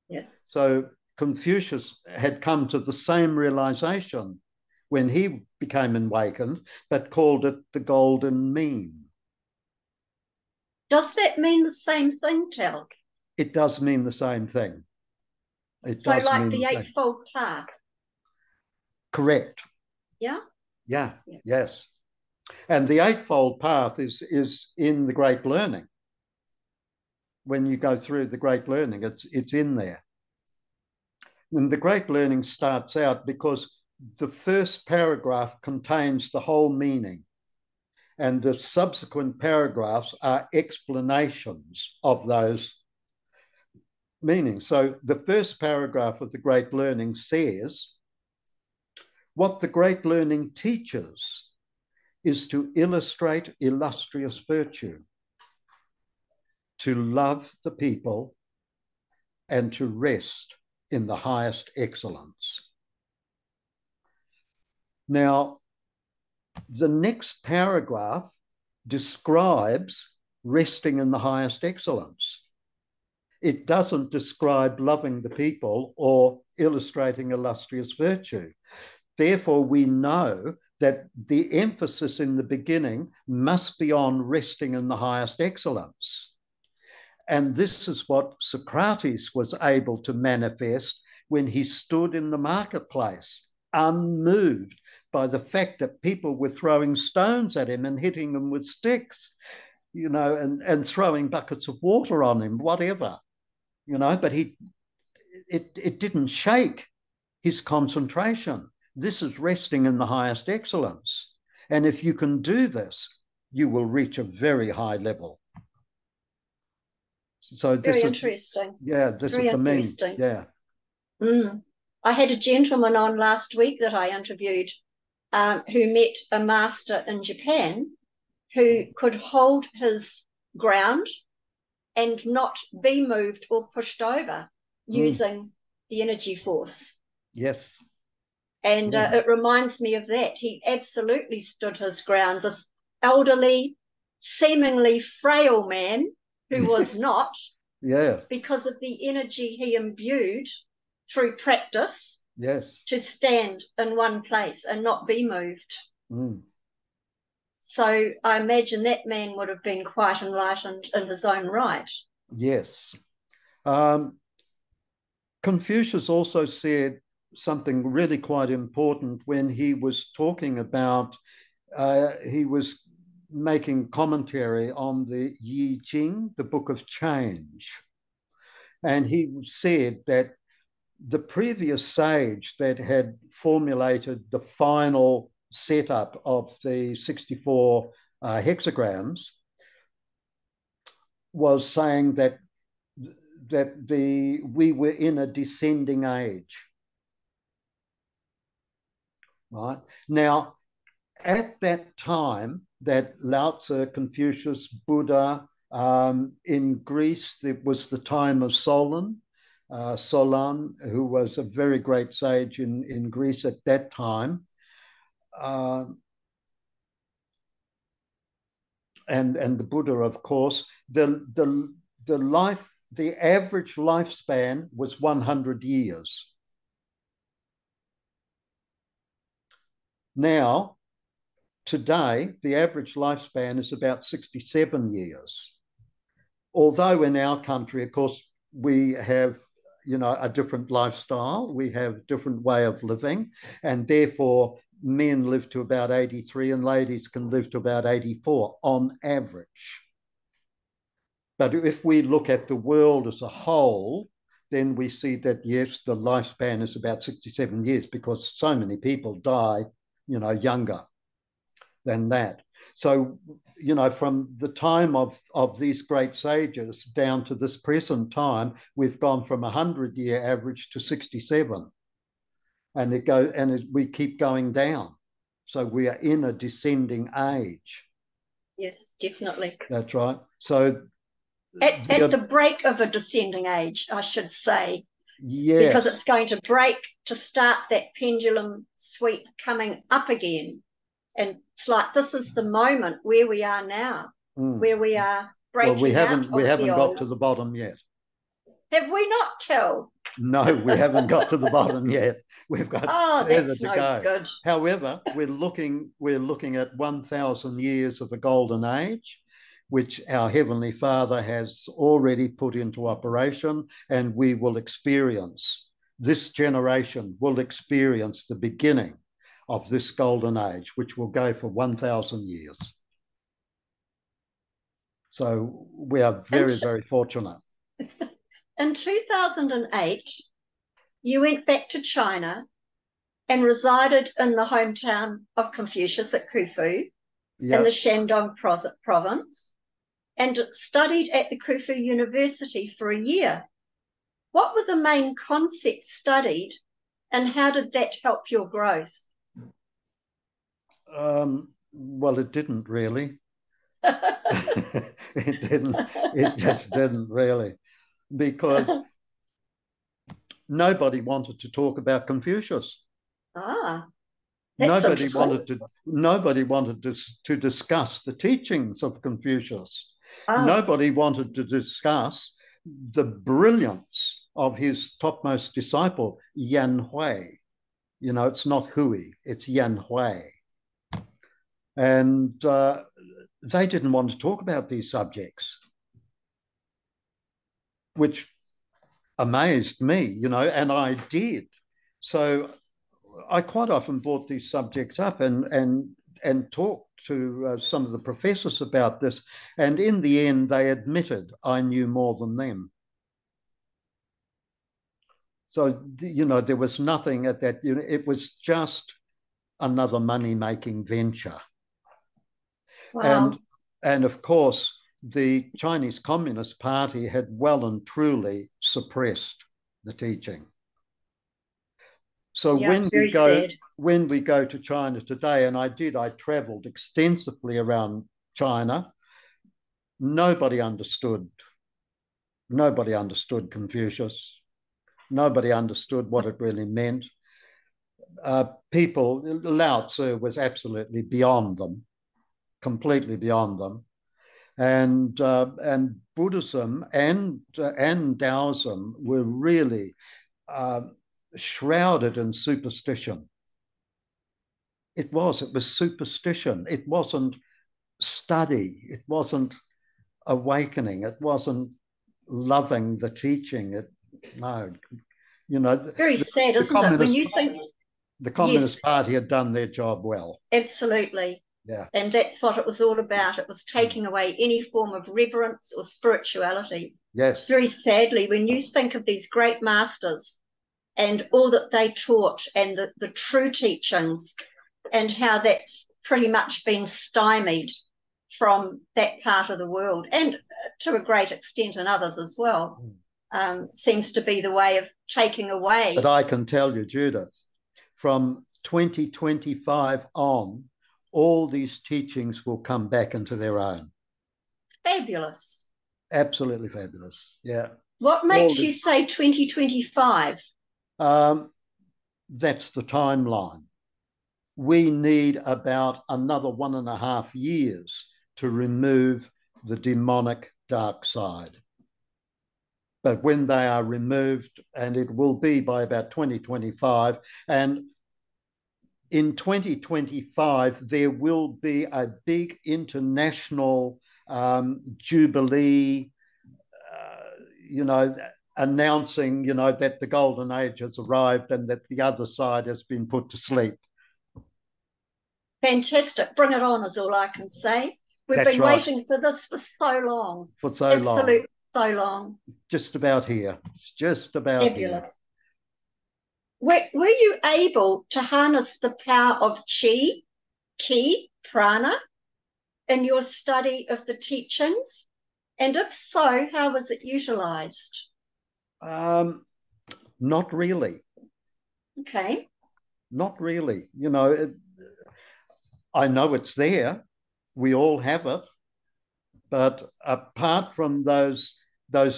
Yes. So Confucius had come to the same realization when he became awakened, but called it the Golden Mean. Does that mean the same thing, Talc? It does mean the same thing. So like the Eightfold Path? Correct. Yeah? Yeah, yes. And the Eightfold Path is in the Great Learning. When you go through the Great Learning, it's in there. And the Great Learning starts out because the first paragraph contains the whole meaning, and the subsequent paragraphs are explanations of those meanings. So the first paragraph of the Great Learning says, what the Great Learning teaches is to illustrate illustrious virtue, to love the people, and to rest in the highest excellence. Now, the next paragraph describes resting in the highest excellence. It doesn't describe loving the people or illustrating illustrious virtue. Therefore, we know that the emphasis in the beginning must be on resting in the highest excellence. And this is what Socrates was able to manifest when he stood in the marketplace, unmoved by the fact that people were throwing stones at him and hitting him with sticks, and throwing buckets of water on him, whatever, but it didn't shake his concentration. This is resting in the highest excellence. And if you can do this, you will reach a very high level. So this very interesting. This is the mean. Yeah. I had a gentleman on last week that I interviewed who met a master in Japan who could hold his ground and not be moved or pushed over using the energy force. Yes. And it reminds me of that. He absolutely stood his ground. This elderly, seemingly frail man who was not, Yes. because of the energy he imbued through practice Yes. to stand in one place and not be moved. Mm. So I imagine that man would have been quite enlightened in his own right. Yes. Confucius also said something really quite important when he was talking about, he was making commentary on the Yi Ching, the book of change. And he said that the previous sage that had formulated the final setup of the 64 hexagrams was saying that we were in a descending age. Right? Now, at that time, that Lao Tzu, Confucius, Buddha, in Greece, it was the time of Solon, who was a very great sage in Greece at that time. And the Buddha, of course, the average lifespan was 100 years. Now, today, the average lifespan is about 67 years. Although in our country, of course, we have, a different lifestyle, we have different way of living, and therefore men live to about 83 and ladies can live to about 84 on average. But if we look at the world as a whole, then we see that, yes, the lifespan is about 67 years because so many people die, younger than that. So, from the time of these great sages down to this present time, we've gone from 100-year average to 67. And we keep going down. So we are in a descending age. Yes, definitely. That's right. So at the break of a descending age, I should say. Yes. Because it's going to break to start that pendulum sweep coming up again. And it's like this is the moment where we are now, where we are breaking. Well, we haven't got to the bottom yet. Have we not, Till? No, we haven't got to the bottom yet. We've got further to go. Good. However, we're looking at 1,000 years of the golden age, which our Heavenly Father has already put into operation, and we will experience, this generation will experience the beginning of this golden age, which will go for 1,000 years. So we are very, very fortunate. In 2008, you went back to China and resided in the hometown of Confucius at Khufu, in the Shandong province, and studied at the Khufu University for a year. What were the main concepts studied, and how did that help your growth? Well, it didn't really. It just didn't really, because nobody wanted to talk about Confucius. Nobody wanted to discuss the teachings of Confucius. Nobody wanted to discuss the brilliance of his topmost disciple, Yan Hui. It's not Hui, it's Yan Hui. And they didn't want to talk about these subjects, which amazed me, and I did. So I quite often brought these subjects up and talked to some of the professors about this. And in the end, they admitted I knew more than them. So, there was nothing at that, it was just another money-making venture. Wow. And of course, the Chinese Communist Party had well and truly suppressed the teaching. So when we go to China today, and I traveled extensively around China, nobody understood Confucius. Nobody understood what it really meant. Lao Tzu was absolutely beyond them, completely beyond them. And Buddhism and Taoism were really shrouded in superstition. It was superstition. It wasn't study. It wasn't awakening. It wasn't loving the teaching. No, Very sad, isn't it? When you think the Communist Party had done their job well. Absolutely. Yeah. And that's what it was all about. It was taking away any form of reverence or spirituality. Yes. Very sadly, when you think of these great masters and all that they taught and the true teachings and how that's pretty much been stymied from that part of the world, and to a great extent in others as well, seems to be the way of taking away. But I can tell you, Judith, from 2025 on, all these teachings will come back into their own. Fabulous. Absolutely fabulous. Yeah. What makes you say 2025? That's the timeline. We need about another 1.5 years to remove the demonic dark side. But when they are removed, and it will be by about 2025, and in 2025, there will be a big international jubilee, announcing, that the golden age has arrived and that the other side has been put to sleep. Fantastic. Bring it on is all I can say. We've been waiting for this for so long. Absolutely so long. Just about here. It's just about here. Were you able to harness the power of chi, ki, prana in your study of the teachings? And if so, how was it utilized? Not really. Okay. Not really. I know it's there. We all have it. But apart from those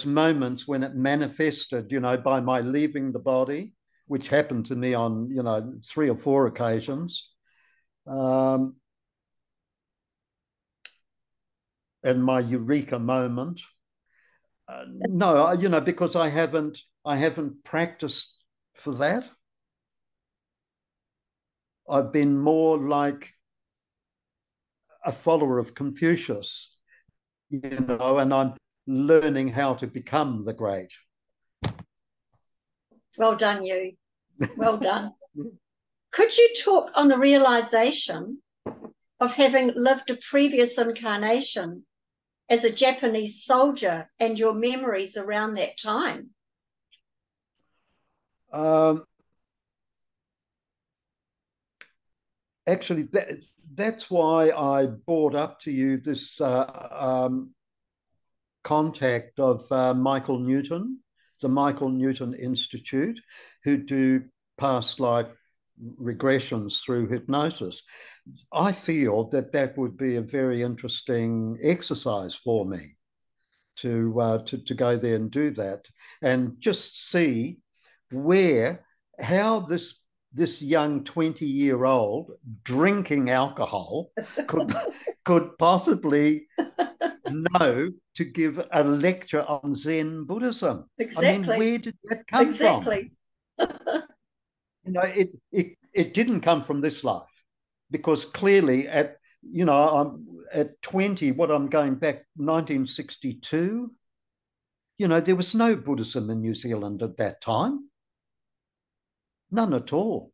moments when it manifested, by my leaving the body, which happened to me on, 3 or 4 occasions, and my eureka moment, no, because I haven't practiced for that. I've been more like a follower of Confucius, and I'm learning how to become the great. Well done, you. Well done. Could you talk on the realization of having lived a previous incarnation as a Japanese soldier and your memories around that time? Actually, that's why I brought up to you this contact of Michael Newton, the Michael Newton Institute, who do past life regressions through hypnosis. I feel that would be a very interesting exercise for me to go there and do that, and just see how this young 20-year-old drinking alcohol could possibly know to give a lecture on Zen Buddhism. Exactly. I mean, where did that come from? It didn't come from this life, because clearly I'm at 20, I'm going back 1962, there was no Buddhism in New Zealand at that time. None at all.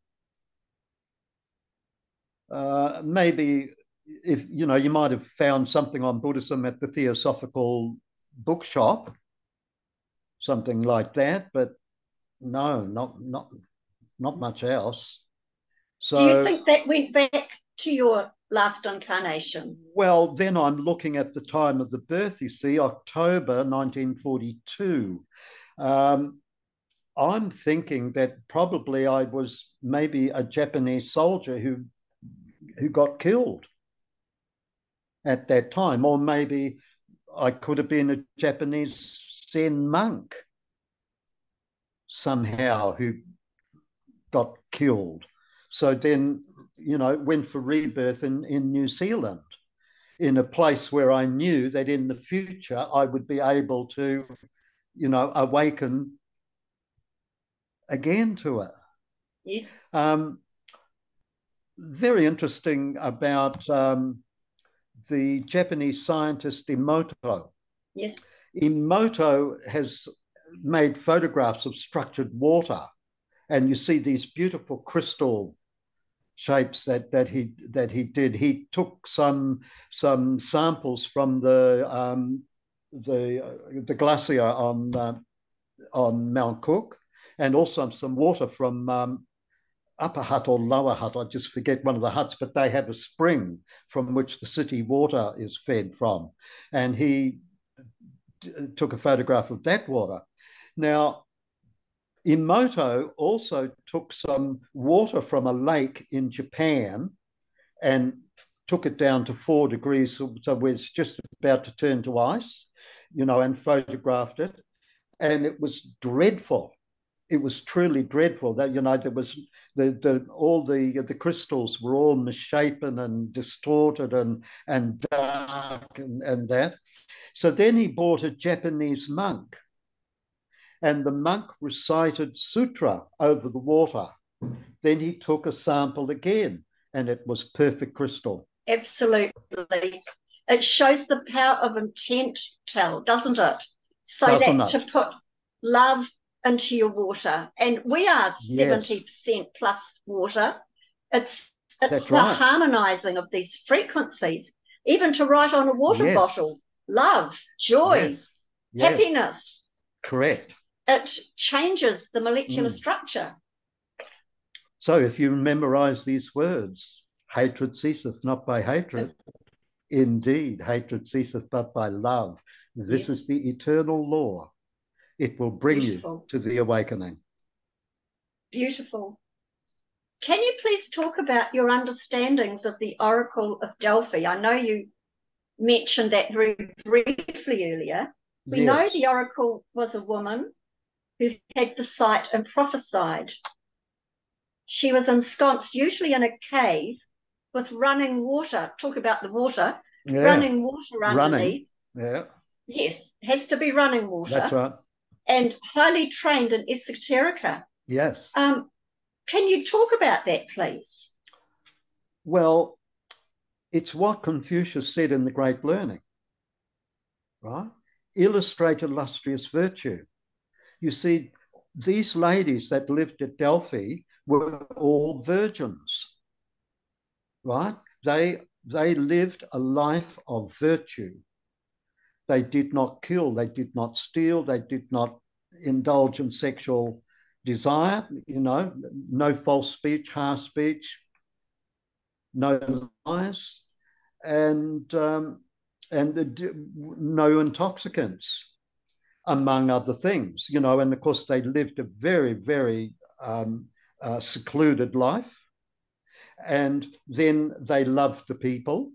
Maybe if you might have found something on Buddhism at the Theosophical bookshop, something like that, but no, not much else. So, do you think that went back to your last incarnation? Well, then I'm looking at the time of the birth, you see, October 1942. I'm thinking that probably I was maybe a Japanese soldier who got killed at that time, or maybe I could have been a Japanese Zen monk somehow who got killed. So then, went for rebirth in New Zealand. in a place where I knew that in the future I would be able to, awaken again to it. Yes. Very interesting about the Japanese scientist Emoto. Yes. Emoto has made photographs of structured water, and you see these beautiful crystal shapes that he did. He took some samples from the glacier on Mount Cook, and also some water from Upper Hut or Lower Hut. I just forget one of the huts, but they have a spring from which the city water is fed from, and he took a photograph of that water. Now, Emoto also took some water from a lake in Japan and took it down to 4 degrees, so it's just about to turn to ice, and photographed it. And it was dreadful. It was truly dreadful. That there was all the crystals were all misshapen and distorted and dark and that. So then he bought a Japanese monk, and the monk recited sutra over the water. Then he took a sample again, and it was perfect crystal. Absolutely. It shows the power of intent, doesn't it? So Doesn't that it? to put love into your water, and we are Yes. 70% plus water. It's That's the right. harmonizing of these frequencies, even to write on a water Yes. bottle, love, joy, Yes. Yes. happiness. Correct. It changes the molecular structure. So if you memorize these words, hatred ceaseth not by hatred. Indeed, hatred ceaseth but by love. This is the eternal law. It will bring you to the awakening. Beautiful. Can you please talk about your understandings of the Oracle of Delphi? I know you mentioned that very briefly earlier. We know the Oracle was a woman who had the sight and prophesied. She was ensconced usually in a cave with running water. Talk about the water. Running water underneath. Yeah. Yes, has to be running water. That's right. And highly trained in esoterica. Yes. Can you talk about that, please? Well, it's what Confucius said in the Great Learning, right? Illustrate illustrious virtue. You see, these ladies that lived at Delphi were all virgins, right? They lived a life of virtue. They did not kill, they did not steal, they did not indulge in sexual desire, no false speech, harsh speech, no lies, and no intoxicants, among other things, and of course they lived a very, very secluded life, and then they loved the people,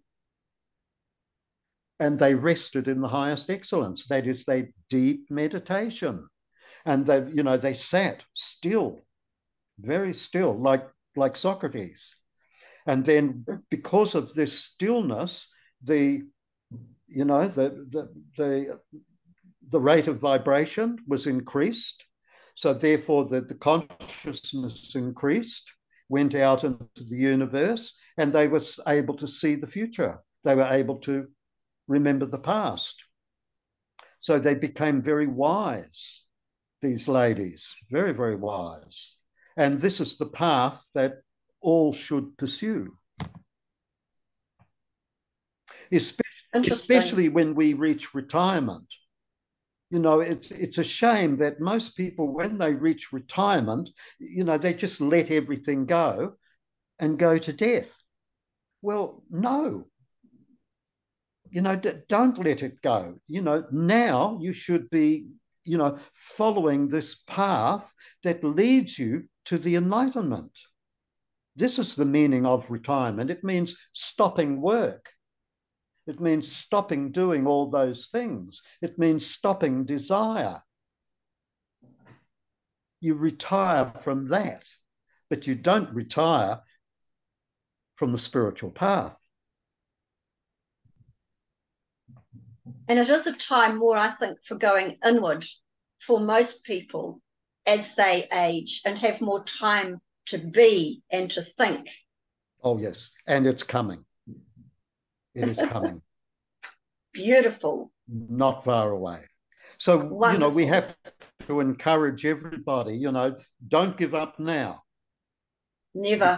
and they rested in the highest excellence. That is, they deep meditation, and they sat still, very still, like Socrates. And then because of this stillness, the rate of vibration was increased. So therefore the consciousness increased, went out into the universe, and they were able to see the future. They were able to remember the past. So they became very wise, these ladies, very, very wise. And this is the path that all should pursue. Especially when we reach retirement. It's a shame that most people, when they reach retirement, they just let everything go and go to death. Well, no. Don't let it go. Now you should be, following this path that leads you to the enlightenment. This is the meaning of retirement. It means stopping work. It means stopping doing all those things. It means stopping desire. You retire from that, but you don't retire from the spiritual path. And it is a time more, I think, for going inward for most people as they age and have more time to be and to think. Oh, yes. And it's coming. It is coming. Beautiful. Not far away. So, Wonderful. we have to encourage everybody, don't give up now. Never.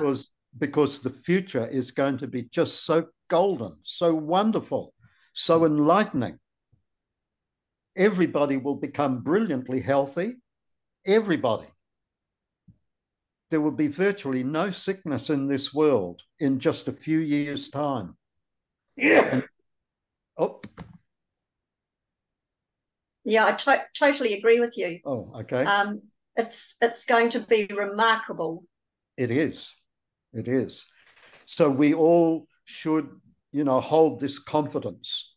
Because the future is going to be just so golden, so wonderful, so enlightening. Everybody will become brilliantly healthy. Everybody. There will be virtually no sickness in this world in just a few years' time. Yeah. Yeah, I totally agree with you. Oh, okay. It's going to be remarkable. It is. It is. So we all should, hold this confidence.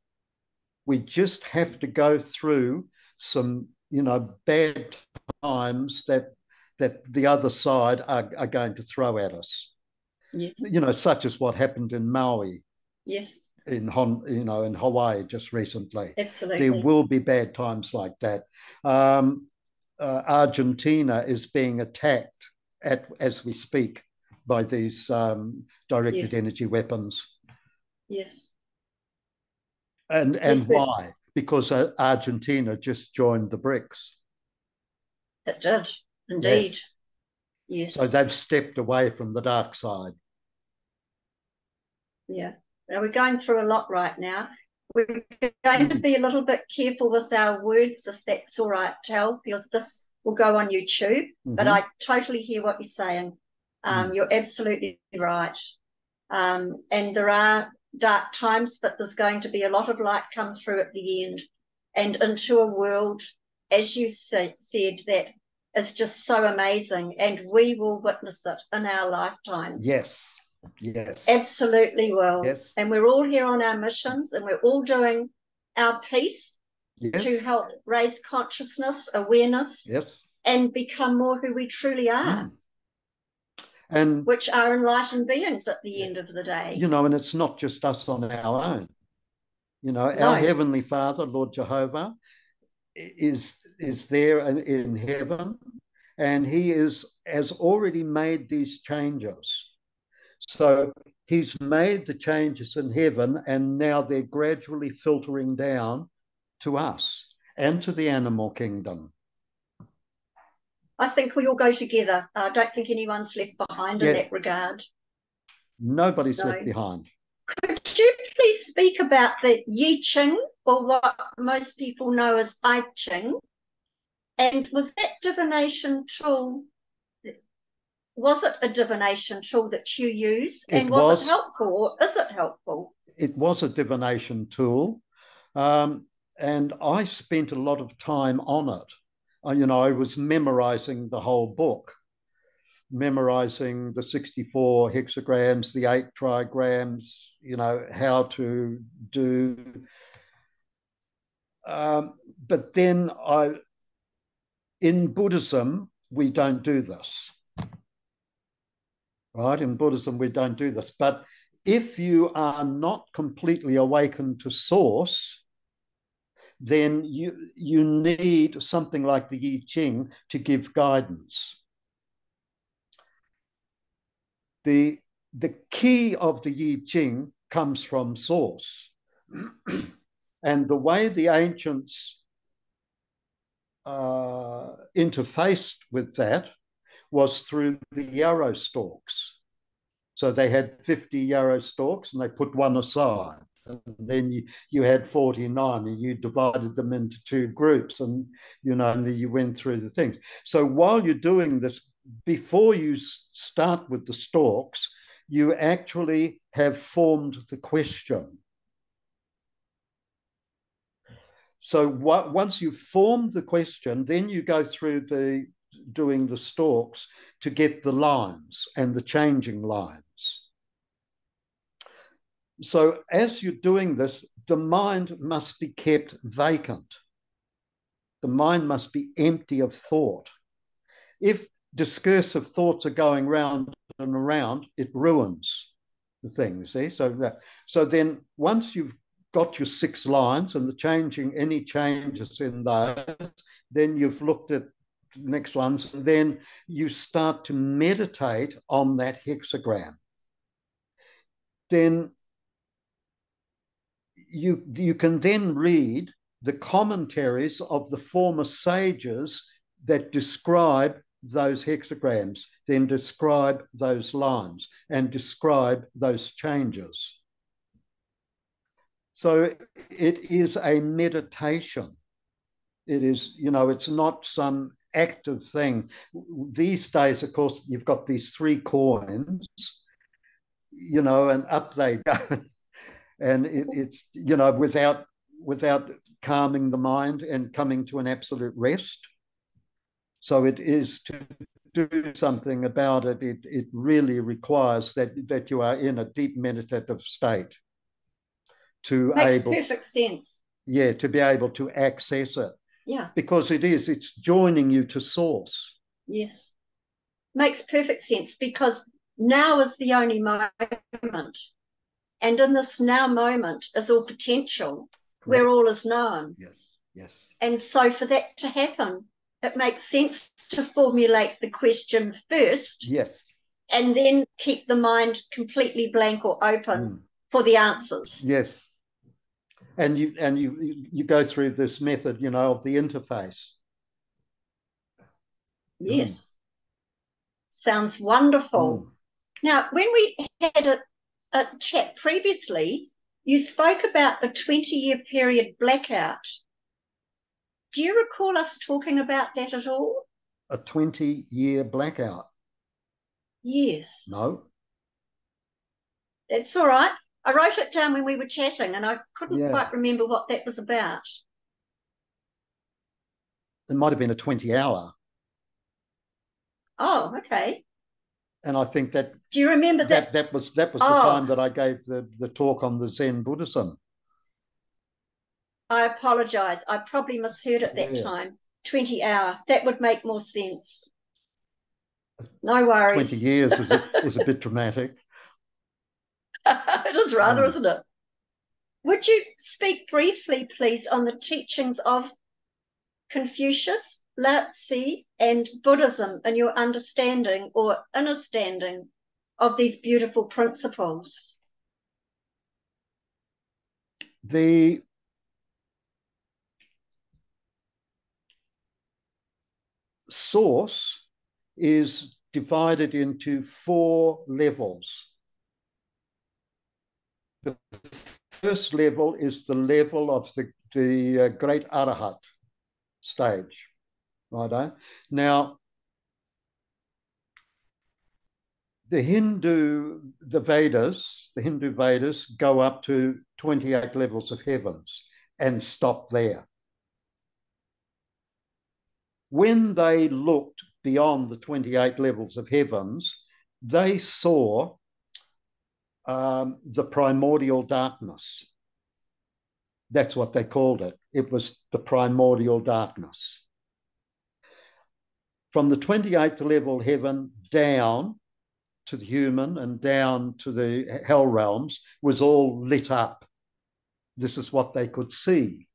We just have to go through some, bad times that the other side are going to throw at us. Yes. Such as what happened in Maui. Yes. In Hawaii just recently. Absolutely. There will be bad times like that. Argentina is being attacked as we speak by these directed energy weapons. Yes. And why? Because Argentina just joined the BRICS. It did, indeed. Yes. So they've stepped away from the dark side. Yeah. Now we're going through a lot right now. We're going to be a little bit careful with our words, if that's all right, Tal, because this will go on YouTube. But I totally hear what you're saying. You're absolutely right. And there are dark times, but there's going to be a lot of light come through at the end and into a world, as you said, that is just so amazing. And we will witness it in our lifetimes. Yes. Yes. Absolutely will. Yes. And we're all here on our missions and we're all doing our piece to help raise consciousness, awareness, and become more who we truly are. And which are enlightened beings at the end of the day. And it's not just us on our own. Our Heavenly Father, Lord Jehovah, is there in heaven, and he has already made these changes. So he's made the changes in heaven, and now they're gradually filtering down to us and to the animal kingdom. I think we all go together. I don't think anyone's left behind in that regard. Nobody's left behind. Could you please speak about the Yi Ching, or what most people know as I Ching? And was that divination tool, was it a divination tool that you use? And was it helpful, or is it helpful? It was a divination tool. And I spent a lot of time on it. I was memorizing the whole book, memorizing the 64 hexagrams, the 8 trigrams, how to do. But then in Buddhism, we don't do this. Right? In Buddhism, we don't do this. But if you are not completely awakened to source, then you need something like the I Ching to give guidance. The key of the I Ching comes from source. And the way the ancients interfaced with that was through the yarrow stalks. So they had 50 yarrow stalks and they put one aside. And then you had 49 and you divided them into 2 groups, and and you went through the things. So while you're doing this, before you start with the stalks, you actually have formed the question. So once you've formed the question, then you go through doing the stalks to get the lines and the changing lines. So as you're doing this, the mind must be kept vacant. The mind must be empty of thought. If discursive thoughts are going round and around, it ruins the thing, see? So then once you've got your 6 lines and any changes in those, then you've looked at the next ones, and then you start to meditate on that hexagram. Then you can then read the commentaries of the former sages that describe those hexagrams, then describe those lines and describe those changes. So it is a meditation. It is, it's not some active thing. These days, of course, you've got these 3 coins, and up they go. And it's, without calming the mind and coming to an absolute rest. So it is to do something about it. It really requires that you are in a deep meditative state Makes perfect sense. Yeah, to be able to access it. Yeah. Because it's joining you to source. Yes. Makes perfect sense, because now is the only moment. And in this now moment is all potential, where all is known. Yes, yes. And so for that to happen, it makes sense to formulate the question first. Yes. And then keep the mind completely blank or open for the answers. Yes. And you go through this method, of the interface. Yes. Sounds wonderful. Now, when we had a chat previously, you spoke about a 20-year period blackout. Do you recall us talking about that at all? A 20-year blackout? Yes. No. That's all right. I wrote it down when we were chatting, and I couldn't quite remember what that was about. It might have been a 20-hour. Oh, okay. And I think that. Do you remember that? That was the time that I gave the talk on the Zen Buddhism. I apologize. I probably misheard at that time. 20-hour. That would make more sense. No worries. 20 years is a bit dramatic. It is rather, isn't it? Would you speak briefly, please, on the teachings of Confucius, Lao-Tzu, and Buddhism in your understanding or understanding of these beautiful principles? The source is divided into 4 levels. The first level is the level of the great Arahat stage, right? Now, the Hindu Vedas go up to 28 levels of heavens and stop there. When they looked beyond the 28 levels of heavens, they saw the primordial darkness. That's what they called it. It was the primordial darkness. From the 28th level heaven down to the human and down to the hell realms was all lit up. This is what they could see.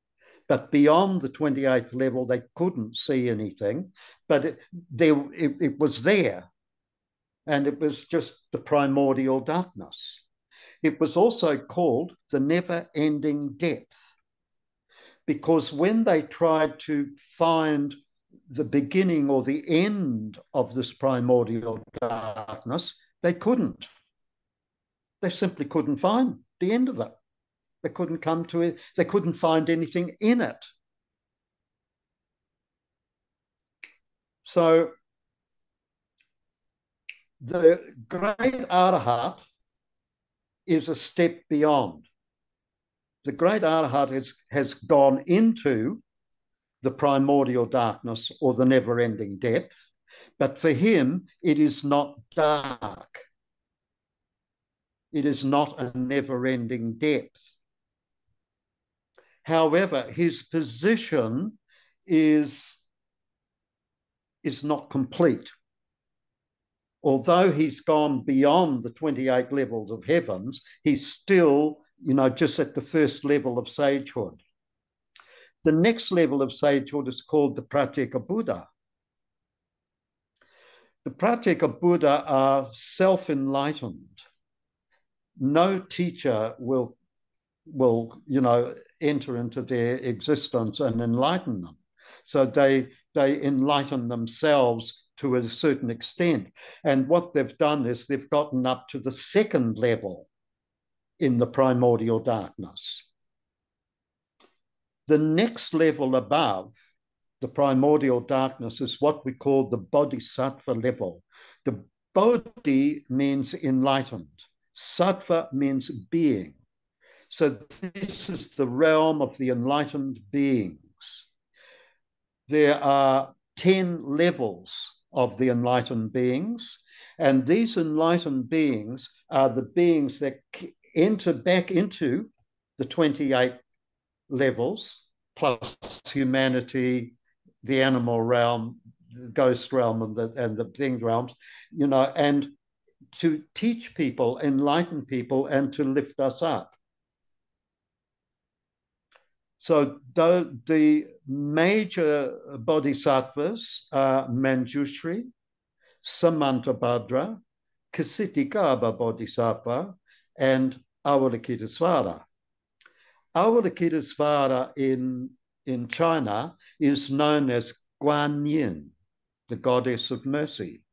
But beyond the 28th level, they couldn't see anything, but it was there. And it was just the primordial darkness. It was also called the never-ending depth, because when they tried to find the beginning or the end of this primordial darkness, they couldn't. They simply couldn't find the end of it. They couldn't come to it. They couldn't find anything in it. So the great Arahat is a step beyond. The great Arahat has gone into the primordial darkness or the never-ending depth, but for him, it is not dark. It is not a never-ending depth. However, his position is not complete. Although he's gone beyond the 28 levels of heavens, he's still just at the first level of sagehood. The next level of sagehood is called the Pratyeka Buddha. The Pratyeka Buddha are self-enlightened. No teacher will enter into their existence and enlighten them. So they enlighten themselves to a certain extent. And what they've done is they've gotten up to the second level in the primordial darkness. The next level above the primordial darkness is what we call the bodhisattva level. The bodhi means enlightened. Sattva means being. So this is the realm of the enlightened beings. There are 10 levels of the enlightened beings, and these enlightened beings are the beings that enter back into the 28 levels, plus humanity, the animal realm, the ghost realm, and the thing realms, and to teach people, enlighten people, and to lift us up. So the major bodhisattvas are Manjushri, Samantabhadra, Ksitigarbha Bodhisattva, and Avalokitesvara. Avalokitesvara in China is known as Guan Yin, the goddess of mercy.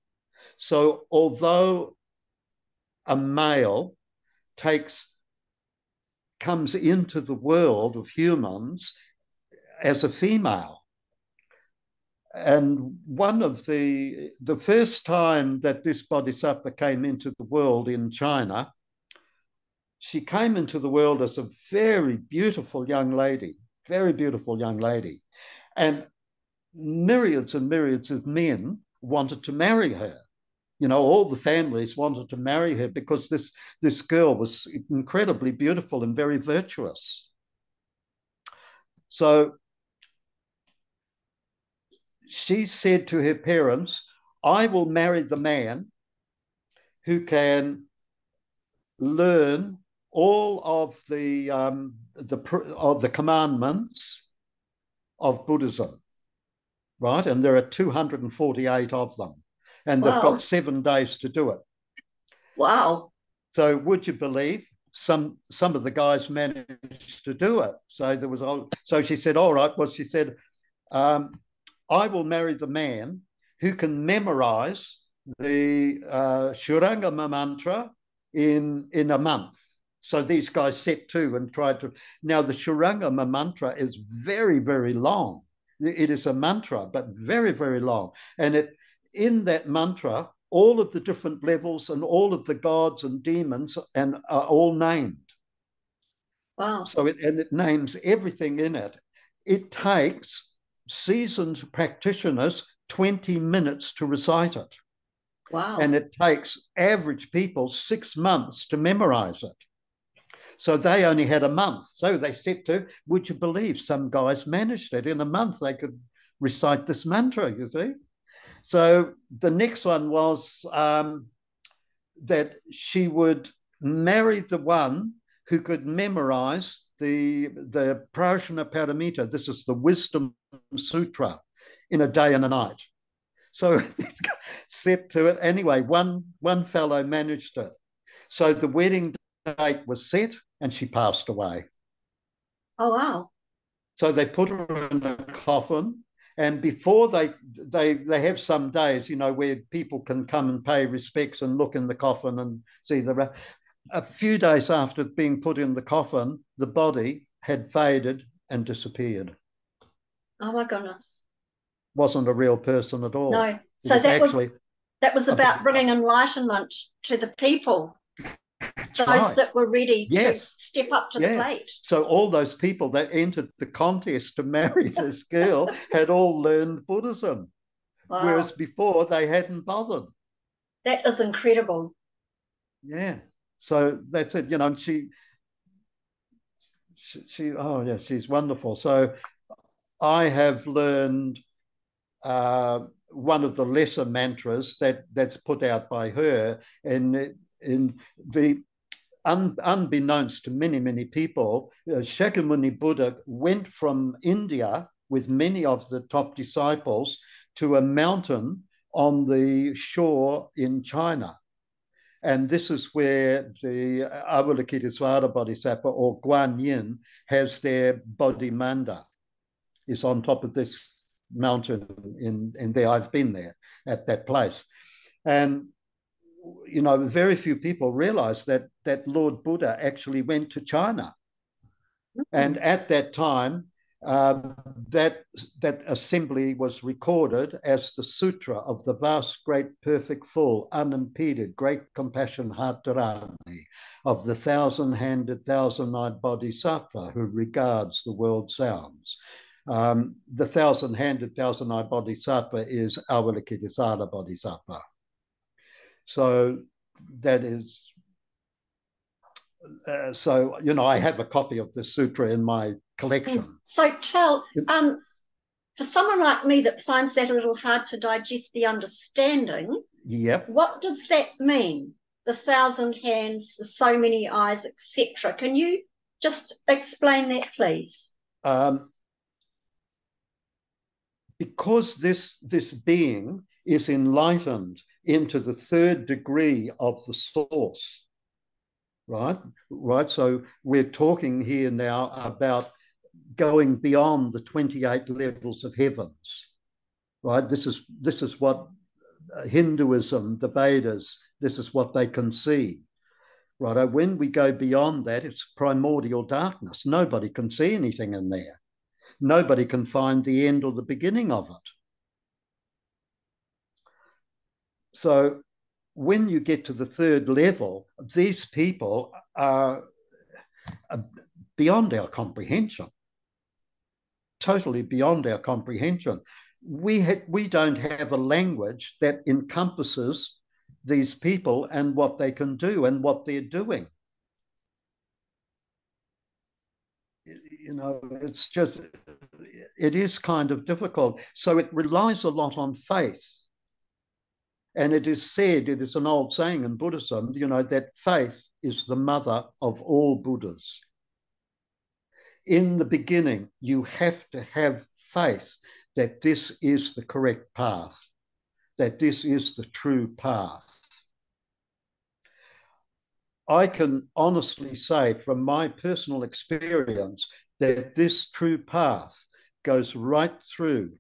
So although a male comes into the world of humans as a female, and one of the first time that this bodhisattva came into the world in China, she came into the world as a very beautiful young lady, and myriads and myriads of men wanted to marry her. All the families wanted to marry her because this girl was incredibly beautiful and very virtuous. So she said to her parents, I will marry the man who can learn all of the commandments of Buddhism, right? And there are 248 of them. And they've got 7 days to do it. Wow. So would you believe some of the guys managed to do it? So she said, all right. Well, she said, I will marry the man who can memorize the Shurangama mantra in a month. So these guys set to and tried to. Now, the Shurangama mantra is very, very long. It is a mantra, but very, very long. And in that mantra, all of the different levels and all of the gods and demons are all named. Wow. So it names everything in it. It takes seasoned practitioners 20 minutes to recite it. Wow. And it takes average people 6 months to memorize it. So they only had a month. So they set to, would you believe some guys managed it? In a month, they could recite this mantra, you see. So the next one was that she would marry the one who could memorize the Prajna Paramita. This is the Wisdom Sutra in a day and a night. So set to it. Anyway, one fellow managed it. So the wedding date was set and she passed away. Oh, wow. So they put her in a coffin. And before they have some days, where people can come and pay respects and look in the coffin and see a few days after being put in the coffin, the body had faded and disappeared. Oh my goodness. Wasn't a real person at all. No. So that was about bringing enlightenment to the people. Those that were ready to step up to the plate. So all those people that entered the contest to marry this girl had all learned Buddhism, whereas before they hadn't bothered. That is incredible. Yeah. So that's it. And she she's wonderful. So I have learned one of the lesser mantras that's put out by her, and in the unbeknownst to many, many people, Shakyamuni Buddha went from India with many of the top disciples to a mountain on the shore in China. And this is where the Avalokitesvara Bodhisattva or Guan Yin has their Bodhimanda. It's on top of this mountain in there. I've been there at that place. And, you know, very few people realize that Lord Buddha actually went to China. And at that time, that assembly was recorded as the Sutra of the vast, great, perfect, full, unimpeded, great compassion heart Dharani of the thousand-handed, thousand-eyed Bodhisattva who regards the world sounds. The thousand-handed, thousand-eyed Bodhisattva is Avalokitesvara Bodhisattva. So that is... so, you know, I have a copy of this sutra in my collection. So tell, for someone like me that finds that a little hard to digest the understanding, yep. What does that mean? The thousand hands, the so many eyes, etc. Can you just explain that, please? Because this being is enlightened into the third degree of the source, right? So we're talking here now about going beyond the 28 levels of heavens, right? This is what Hinduism, the Vedas, this is what they can see, right? When we go beyond that, it's primordial darkness. Nobody can see anything in there. Nobody can find the end or the beginning of it. So when you get to the third level, these people are beyond our comprehension, totally beyond our comprehension. We don't have a language that encompasses these people and what they can do and what they're doing. You know, it's just, it is kind of difficult. So it relies a lot on faith. And it is said, it is an old saying in Buddhism, you know, that faith is the mother of all Buddhas. In the beginning, you have to have faith that this is the correct path, that this is the true path. I can honestly say from my personal experience that this true path goes right through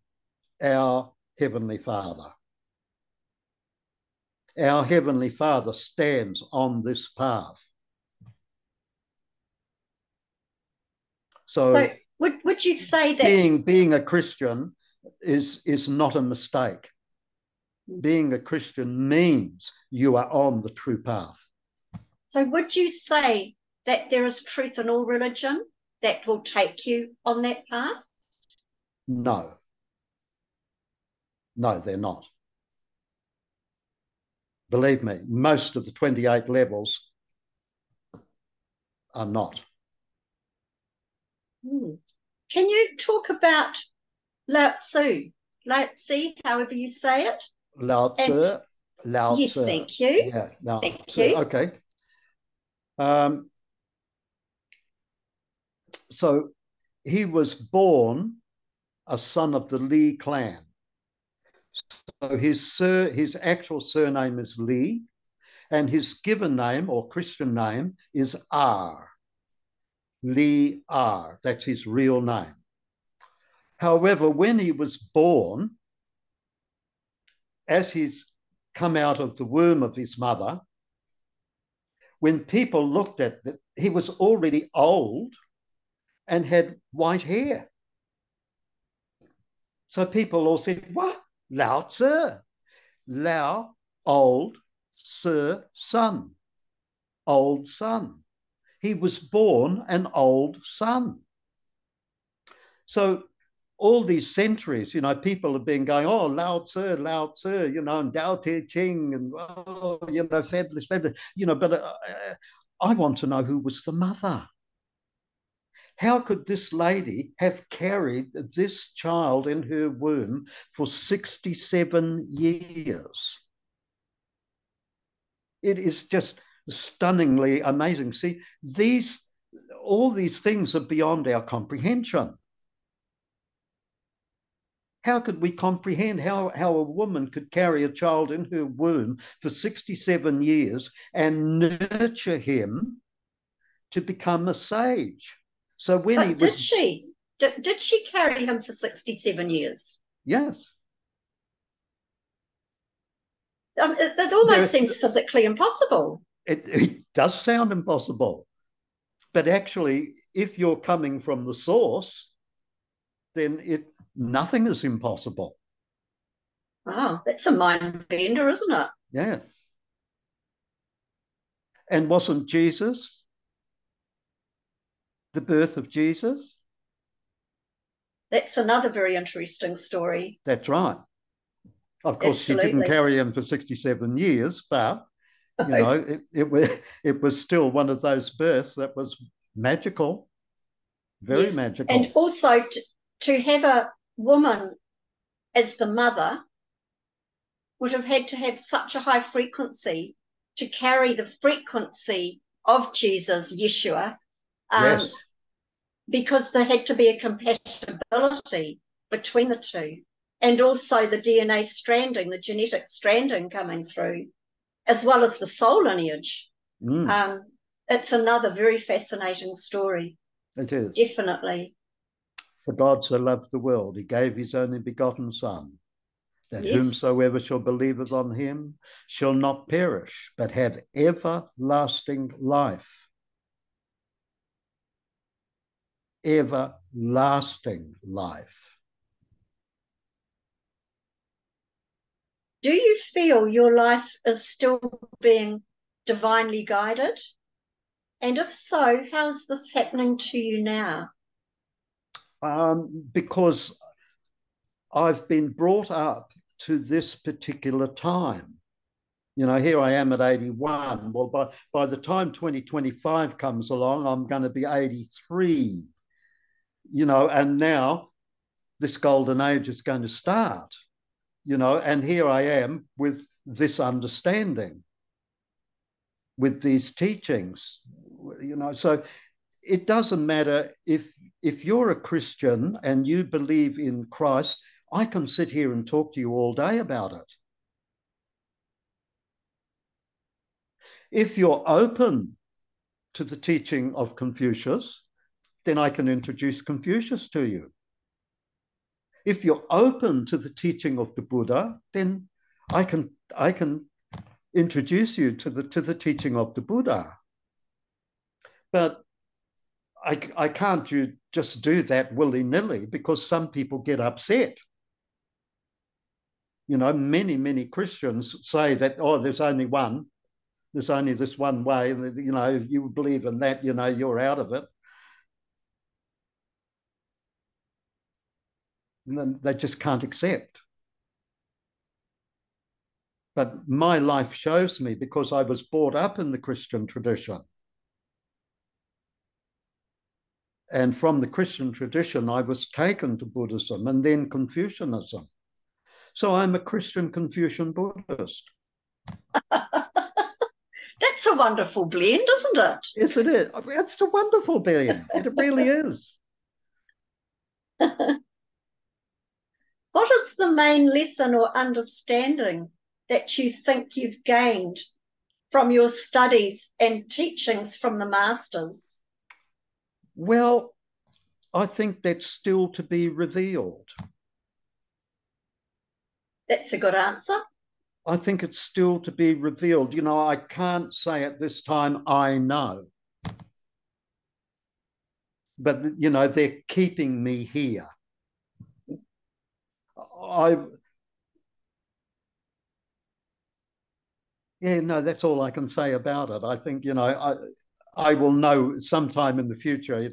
our Heavenly Father. Our Heavenly Father stands on this path. So would you say that being a Christian is not a mistake. Being a Christian means you are on the true path. So would you say that there is truth in all religion that will take you on that path? No. No, they're not. Believe me, most of the 28 levels are not. Can you talk about Lao Tzu? Lao Tzu, however you say it? Lao Tzu. Lao yes, Tzu. thank you. Yeah, Lao thank Tzu. you. Okay. So he was born a son of the Li clan. So his actual surname is Li, and his given name or Christian name is R. Li R. That's his real name. However, when he was born, as he's come out of the womb of his mother, when people looked at it, he was already old and had white hair. So people all said, what? Lao Tzu. Lao, old, Tzu, son. Old son. He was born an old son. So all these centuries, you know, people have been going, oh, Lao Tzu, you know, and Tao Te Ching, and, oh, you know, fabulous, you know, but I want to know who was the mother. How could this lady have carried this child in her womb for 67 years? It is just stunningly amazing. See, all these things are beyond our comprehension. How could we comprehend how a woman could carry a child in her womb for 67 years and nurture him to become a sage? So when but he was... Did she carry him for 67 years? Yes. That almost seems physically impossible. It does sound impossible. But actually, if you're coming from the source, then nothing is impossible. Wow, that's a mind bender, isn't it? Yes. And wasn't Jesus the birth of Jesus? That's another very interesting story. That's right. Of course, Absolutely. She didn't carry him for 67 years, but you know, it was still one of those births that was magical, very magical. And also to have a woman as the mother would have had to have such a high frequency to carry the frequency of Jesus, Yeshua, Yes. because there had to be a compatibility between the two. And also the DNA stranding, the genetic stranding coming through, as well as the soul lineage. It's another very fascinating story. It is. Definitely. For God so loved the world, he gave his only begotten Son, that whomsoever shall believeth on him shall not perish, but have everlasting life. Everlasting life. Do you feel your life is still being divinely guided? And if so, how is this happening to you now? Because I've been brought up to this particular time. You know, here I am at 81. Well, by the time 2025 comes along, I'm going to be 83. You know, and now this golden age is going to start. You know, and here I am with this understanding, with these teachings. You know, so it doesn't matter if you're a Christian and you believe in Christ. I can sit here and talk to you all day about it. If you're open to the teaching of Confucius, then I can introduce Confucius to you. If you're open to the teaching of the Buddha, then I can introduce you to the teaching of the Buddha. But I can't just do that willy-nilly, because some people get upset. You know, many Christians say that, oh, there's only this one way, and you know, if you believe in that, you know, you're out of it. And then they just can't accept. But my life shows me, because I was brought up in the Christian tradition. And from the Christian tradition, I was taken to Buddhism and then Confucianism. So I'm a Christian Confucian Buddhist. That's a wonderful blend, isn't it? Yes, it is. It's a wonderful blend. It really is. What is the main lesson or understanding that you think you've gained from your studies and teachings from the masters? Well, I think that's still to be revealed. That's a good answer. I think it's still to be revealed. You know, I can't say at this time, I know. But, you know, they're keeping me here. Yeah, no, that's all I can say about it. I think, you know, I will know sometime in the future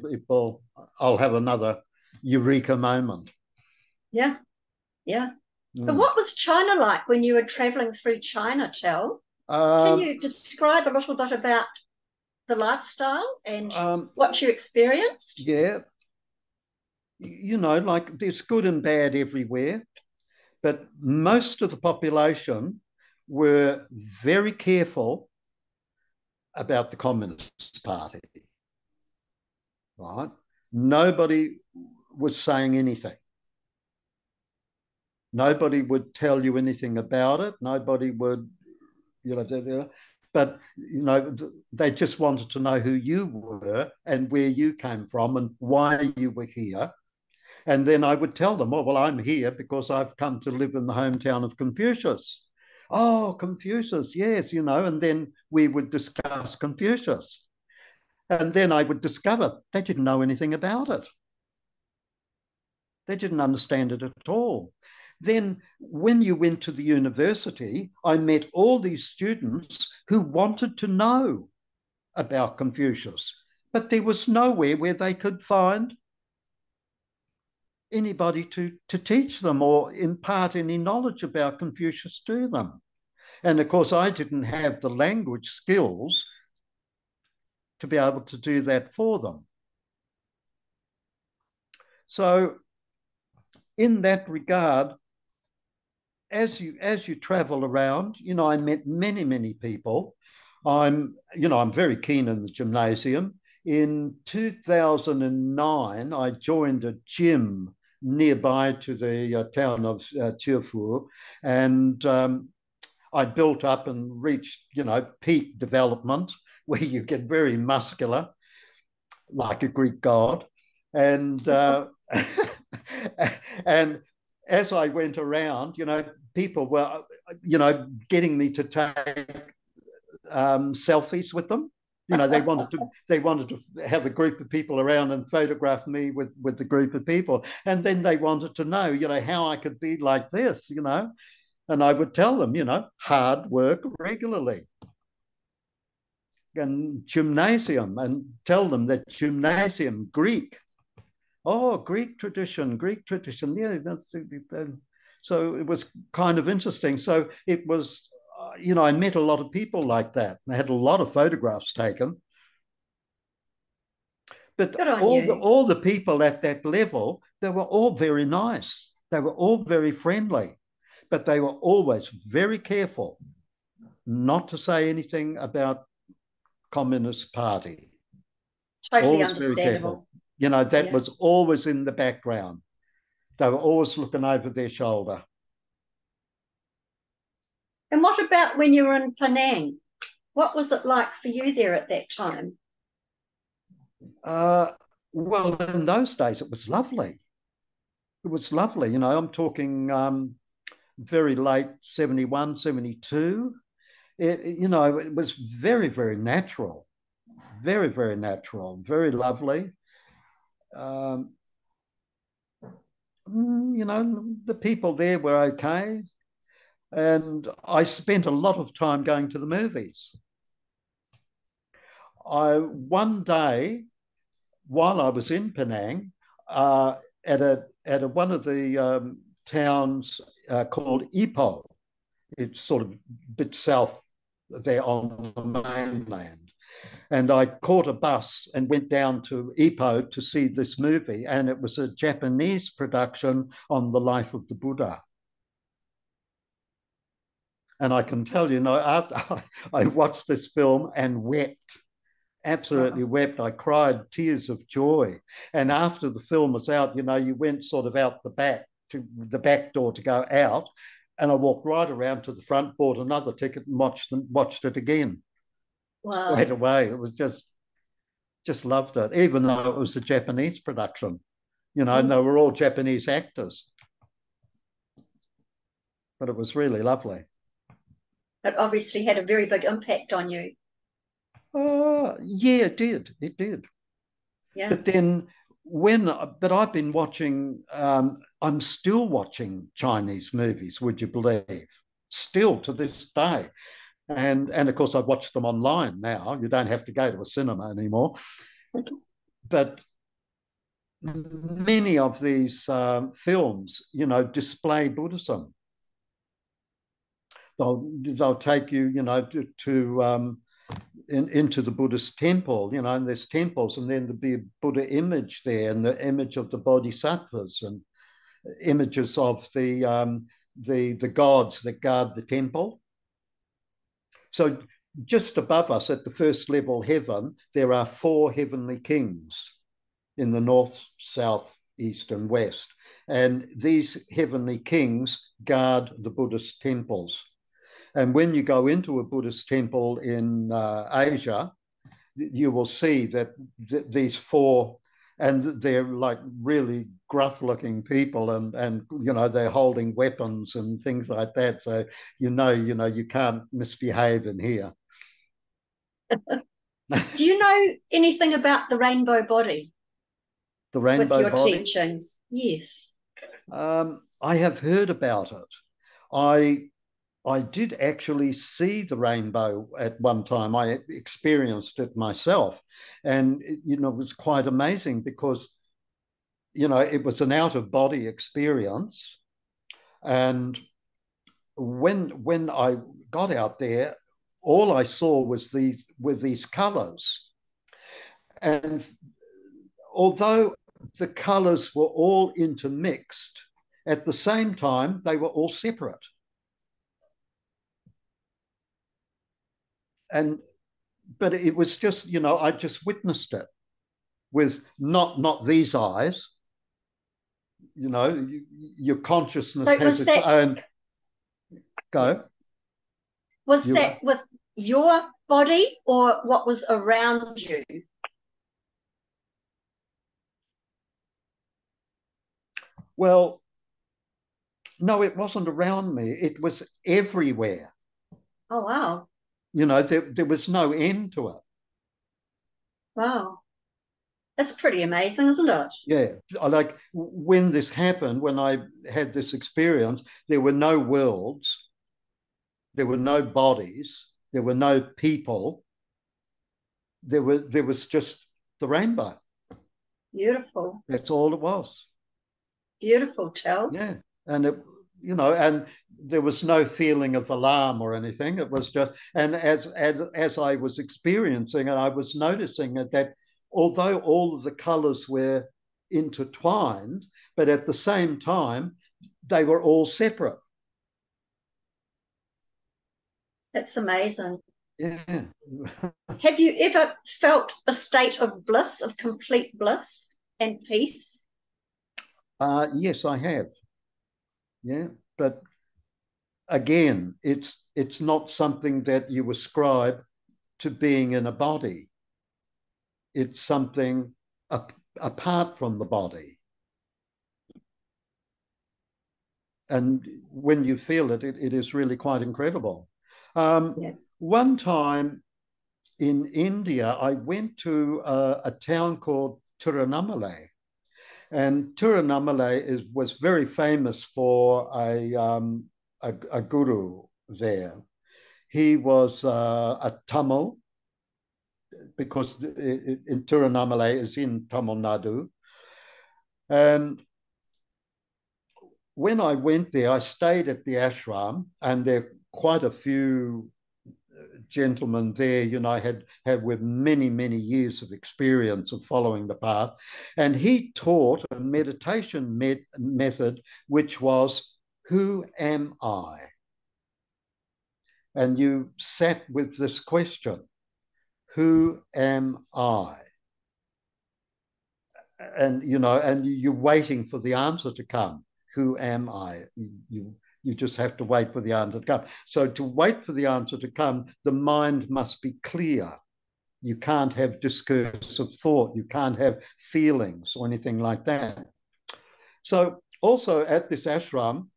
I'll have another eureka moment. Yeah. But what was China like when you were traveling through China, Tel? Can you describe a little bit about the lifestyle and what you experienced? Yeah. You know, like there's good and bad everywhere, but most of the population were very careful about the Communist Party, right? Nobody was saying anything. Nobody would tell you anything about it. Nobody would, but they just wanted to know who you were and where you came from and why you were here. And then I would tell them, oh, well, I'm here because I've come to live in the hometown of Confucius. Oh, Confucius, yes, and then we would discuss Confucius. And then I would discover they didn't know anything about it. They didn't understand it at all. Then when you went to the university, I met all these students who wanted to know about Confucius, but there was nowhere where they could find anybody to teach them or impart any knowledge about Confucius to them. And of course, I didn't have the language skills to be able to do that for them. So in that regard, as you travel around, I met many people. I'm very keen in the gymnasium. In 2009, I joined a gym nearby to the town of Chiefu, and I built up and reached, peak development where you get very muscular, like a Greek god, and and as I went around, people were, getting me to take selfies with them. They wanted to have a group of people around and photograph me with the group of people, and then they wanted to know, how I could be like this, and I would tell them, hard work regularly. And gymnasium, and tell them that gymnasium, Greek. Oh, Greek tradition. Yeah, so it was kind of interesting. So it was, I met a lot of people like that. I had a lot of photographs taken. But all the people at that level, they were all very nice. They were all very friendly, but they were always very careful not to say anything about Communist Party. Totally always understandable. That was always in the background. They were always looking over their shoulder. And what about when you were in Penang? What was it like for you there at that time? Well, in those days, it was lovely. It was lovely. I'm talking very late 71, 72. It was very, very natural. Very, very natural. Very lovely. The people there were okay. And I spent a lot of time going to the movies. One day, while I was in Penang, at one of the towns called Ipoh, it's sort of a bit south there on the mainland. And I caught a bus and went down to Ipoh to see this movie. And it was a Japanese production on the life of the Buddha. And I can tell you, after I watched this film and wept, absolutely wept. I cried tears of joy. And after the film was out, you went sort of out the back to the back door to go out. And I walked right around to the front, bought another ticket and watched it again. Wow. Right away. It was just loved it, even though it was a Japanese production, and they were all Japanese actors. But it was really lovely. It obviously had a very big impact on you. Yeah, it did. It did. Yeah. But then but I've been watching, I'm still watching Chinese movies, would you believe? Still to this day. And of course, I watch them online now. You don't have to go to a cinema anymore. But many of these films, display Buddhism. They'll take you, to into the Buddhist temple, and there's temples, and then there'll be a Buddha image there, and the image of the bodhisattvas, and images of the gods that guard the temple. So just above us at the first level heaven, there are 4 heavenly kings in the north, south, east, and west. And these heavenly kings guard the Buddhist temples. And when you go into a Buddhist temple in Asia, you will see that these 4, and they're like really gruff looking people, and you know, they're holding weapons and things like that. So you know, you can't misbehave in here. Do you know anything about the rainbow body The with rainbow your body? teachings? Yes. I have heard about it. I did actually see the rainbow at one time. I experienced it myself, and you know, it was quite amazing because, you know, it was an out of body experience. And when I got out there, all I saw was these colors. And although the colors were all intermixed, at the same time, they were all separate. And but it was just, you know, I just witnessed it with not these eyes. You know, your consciousness So has its own. Go. Was that with your body or what was around you? Well, no, it wasn't around me. It was everywhere. Oh, wow. You know, there was no end to it. Wow. That's pretty amazing, isn't it? Yeah, like when this happened, when I had this experience, there were no worlds, there were no bodies, there were no people. There was just the rainbow. Beautiful. That's all it was. Beautiful, Tel. Yeah, and it, you know, and there was no feeling of alarm or anything. It was just, and as I was experiencing it, I was noticing that although all of the colours were intertwined, but at the same time they were all separate. That's amazing. Yeah. Have you ever felt a state of bliss, of complete bliss and peace? Yes, I have. Yeah, but again, it's not something that you ascribe to being in a body. It's something apart from the body. And when you feel it, it is really quite incredible. One time in India, I went to a town called Tirunelveli. And Tirunelveli was very famous for a guru there. He was a Tamil, because in Tirunelveli is in Tamil Nadu. And when I went there, I stayed at the ashram, and there are quite a few gentlemen there, you know, had with many years of experience of following the path. And he taught a meditation method, which was, who am I? And you sat with this question, who am I? And, you know, and you're waiting for the answer to come. Who am I? You just have to wait for the answer to come. So to wait for the answer to come, the mind must be clear. You can't have discursive thought. You can't have feelings or anything like that. So also at this ashram,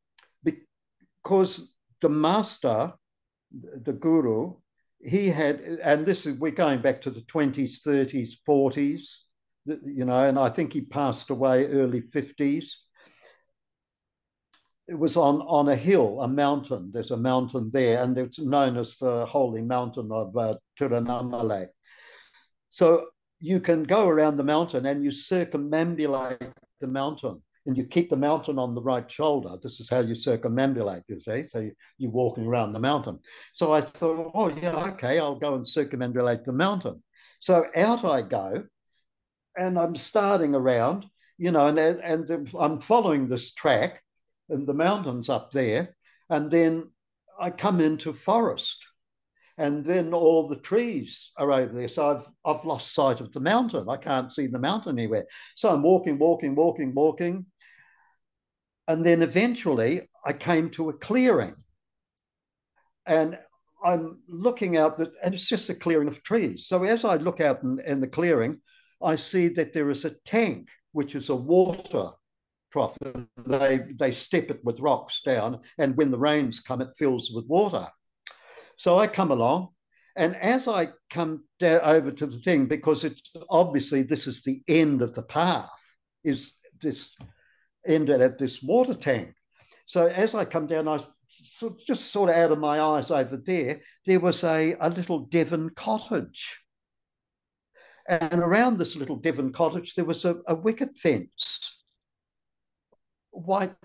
because the master, the guru, he had, and this is, we're going back to the 20s, 30s, 40s, you know, and I think he passed away early 50s. It was on a hill, a mountain. There's a mountain there, and it's known as the Holy Mountain of Tirunelveli. So you can go around the mountain and you circumambulate the mountain, and you keep the mountain on the right shoulder. This is how you circumambulate, you see. So you're walking around the mountain. So I thought, oh yeah, okay, I'll go and circumambulate the mountain. So out I go, and I'm starting around, you know, and I'm following this track, and the mountain's up there, and then I come into forest, And then all the trees are over there. So I've lost sight of the mountain. I can't see the mountain anywhere. So I'm walking. And then eventually I came to a clearing. And I'm looking out, and it's just a clearing of trees. So as I look out in the clearing, I see that there is a tank, which is a water trough. They step it with rocks down, and when the rains come, it fills with water. So I come along, and as I come down over to the thing, because it's obviously this is the end of the path, is this ended at this water tank. So as I come down, I just sort of out of my eyes over there was a little Devon cottage. And around this little Devon cottage, there was a wicket fence, white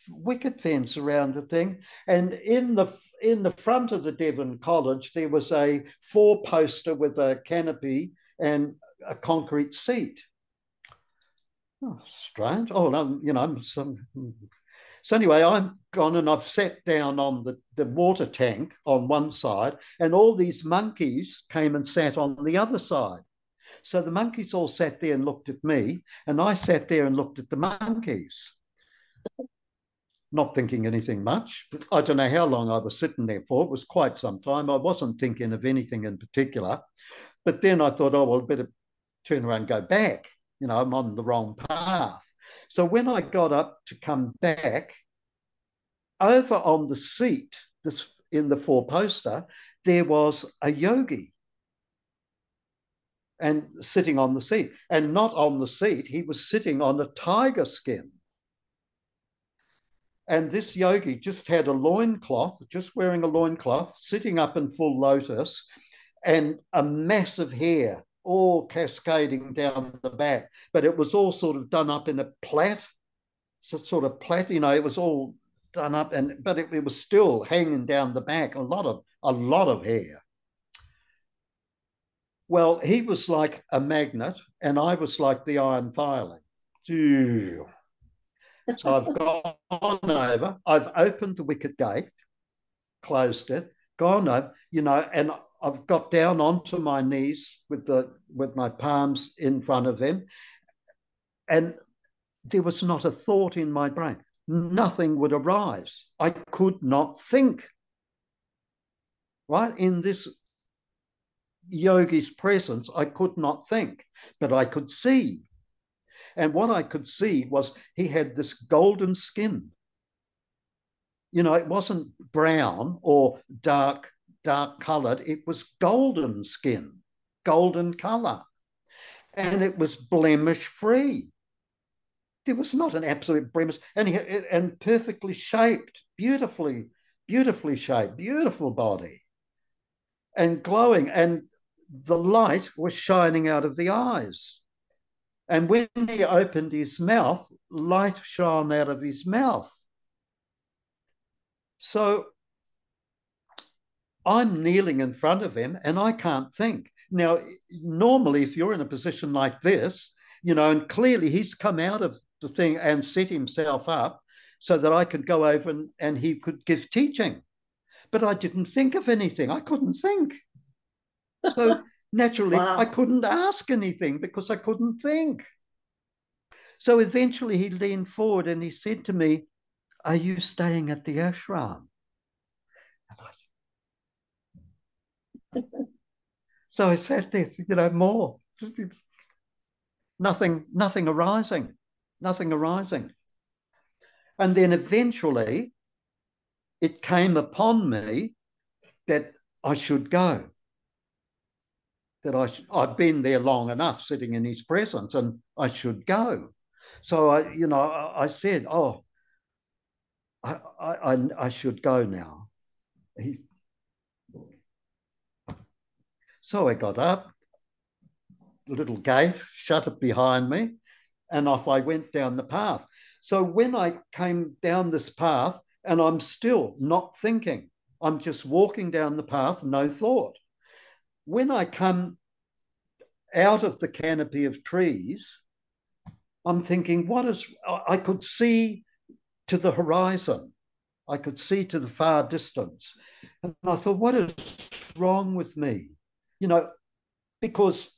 wicket fence around the thing. And in the front of the Devon cottage, there was a four-poster with a canopy and a concrete seat. Oh, strange. Oh, no, you know, so anyway, I've gone and I've sat down on the water tank on one side, and all these monkeys came and sat on the other side. So the monkeys all sat there and looked at me, and I sat there and looked at the monkeys, not thinking anything much. I don't know how long I was sitting there for. It was quite some time. I wasn't thinking of anything in particular. But then I thought, oh, well, I better turn around and go back. You know, I'm on the wrong path. So when I got up to come back, over on the seat, this in the four-poster, there was a yogi and sitting on the seat. And not on the seat, he was sitting on a tiger skin. And this yogi just had a loincloth, just wearing a loincloth, sitting up in full lotus, and a massive hair all cascading down the back. But it was all sort of done up in a plait, sort of plait, you know, it was all done up, but it was still hanging down the back, a lot of hair. Well, he was like a magnet, and I was like the iron filing. So I've gone over, I've opened the wicket gate, closed it, gone over, you know, and I've got down onto my knees with my palms in front of them, and there was not a thought in my brain. Nothing would arise. I could not think. Right? In this yogi's presence, I could not think, but I could see. And what I could see was he had this golden skin. You know, it wasn't brown or dark colored. It was golden skin, golden color. And it was blemish free. There was not an absolute blemish, and perfectly shaped, beautifully shaped, beautiful body, and glowing, and the light was shining out of the eyes. And when he opened his mouth, light shone out of his mouth. So I'm kneeling in front of him and I can't think. Now, normally, if you're in a position like this, you know, and clearly he's come out of the thing and set himself up so that I could go over and he could give teaching. But I didn't think of anything. I couldn't think. So naturally, wow. I couldn't ask anything because I couldn't think. So eventually he leaned forward and he said to me, "Are you staying at the ashram?" And I said, so I sat there, you know, more. Nothing arising. And then eventually it came upon me that I should go. That I've been there long enough sitting in his presence and I should go. So I said, "Oh, I should go now." So I got up, the little gate, shut it behind me, and off I went down the path. So when I came down this path, and I'm still not thinking, I'm just walking down the path, no thought. When I come out of the canopy of trees, I'm thinking, I could see to the horizon. I could see to the far distance. And I thought, what is wrong with me? You know, because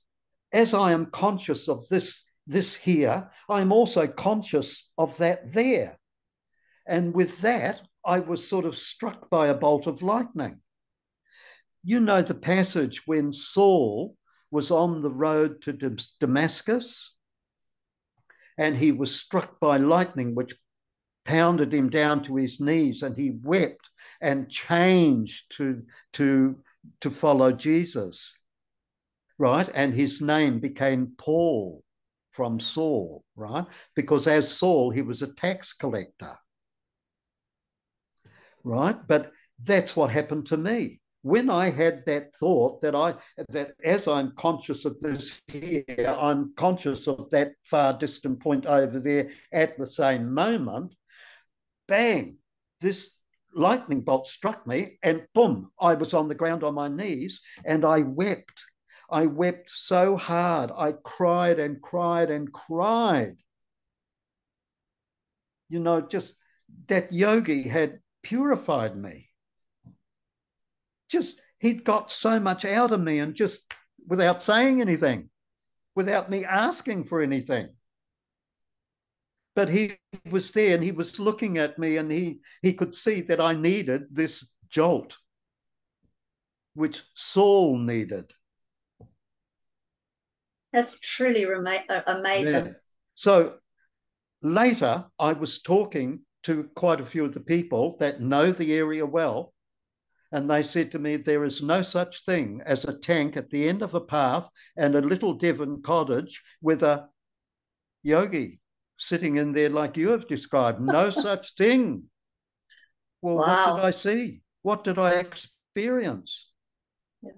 as I am conscious of this here, I'm also conscious of that there. And with that, I was sort of struck by a bolt of lightning. You know the passage when Saul was on the road to Damascus and he was struck by lightning, which pounded him down to his knees, and he wept and changed to follow Jesus, right? And his name became Paul from Saul, right? Because as Saul, he was a tax collector, right? But that's what happened to me. When I had that thought that as I'm conscious of this here, I'm conscious of that far distant point over there at the same moment, bang, this lightning bolt struck me and boom, I was on the ground on my knees and I wept. I wept so hard. I cried and cried and cried. You know, just that yogi had purified me. Just, he'd got so much out of me and just without saying anything, without me asking for anything. But he was there and he was looking at me and he could see that I needed this jolt, which Saul needed. That's truly amazing. Yeah. So later, I was talking to quite a few of the people that know the area well, and they said to me, there is no such thing as a tank at the end of a path and a little Devon cottage with a yogi sitting in there like you have described. No such thing. Well, wow. What did I see? What did I experience? Yeah.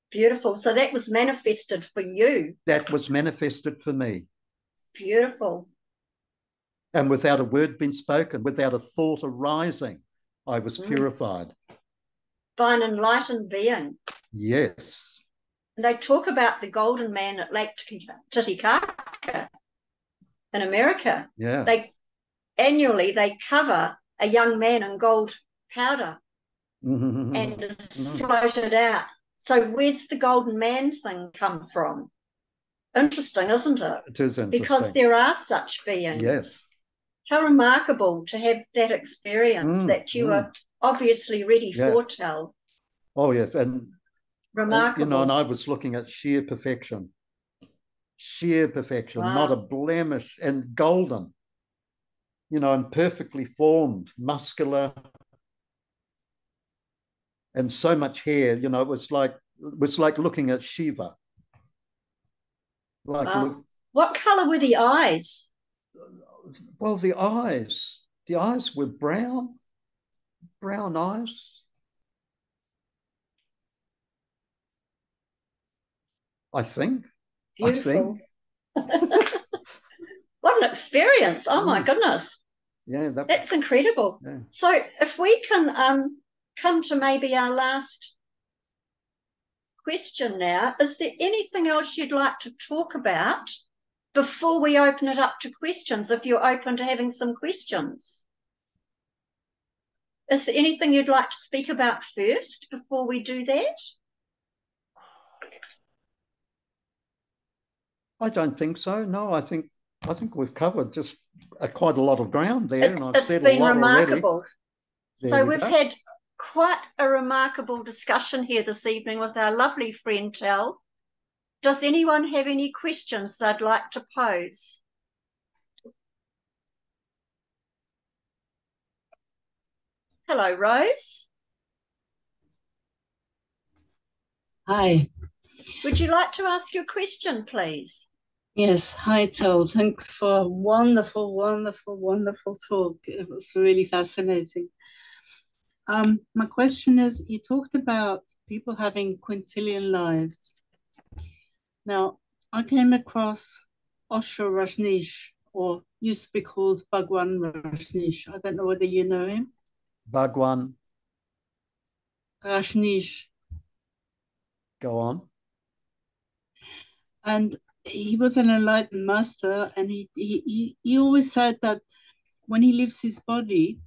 Beautiful. So that was manifested for you. That was manifested for me. Beautiful. And without a word being spoken, without a thought arising, I was purified. By an enlightened being. Yes. And they talk about the golden man at Lake Titicaca in America. Yeah. Annually they cover a young man in gold powder and it's floated out. So where's the golden man thing come from? Interesting, isn't it? It is interesting. Because there are such beings. Yes. How remarkable to have that experience that you are obviously ready for, Tal. Oh, yes. And remarkable. You know, and I was looking at sheer perfection, Wow. not a blemish, and golden, you know, and perfectly formed, muscular, and so much hair. You know, it was like looking at Shiva. Like, wow. What color were the eyes? Well, the eyes were brown eyes. I think. Beautiful. What an experience. Oh my goodness. Yeah, that's incredible. Yeah. So if we can come to maybe our last question now, is there anything else you'd like to talk about before we open it up to questions, if you're open to having some questions? Is there anything you'd like to speak about first before we do that? I don't think so. No, I think we've covered just quite a lot of ground there, and I've said a lot remarkable. Already. So we've had quite a remarkable discussion here this evening with our lovely friend Tal. Does anyone have any questions they'd like to pose? Hello, Rose. Hi. Would you like to ask your question, please? Yes. Hi, Tal. Thanks for a wonderful, wonderful, wonderful talk. It was really fascinating. My question is, you talked about people having quintillion lives. Now, I came across Osho Rajneesh, or used to be called Bhagwan Rajneesh. I don't know whether you know him. Bhagwan. Rajneesh. Go on. And he was an enlightened master, and he always said that when he leaves his body,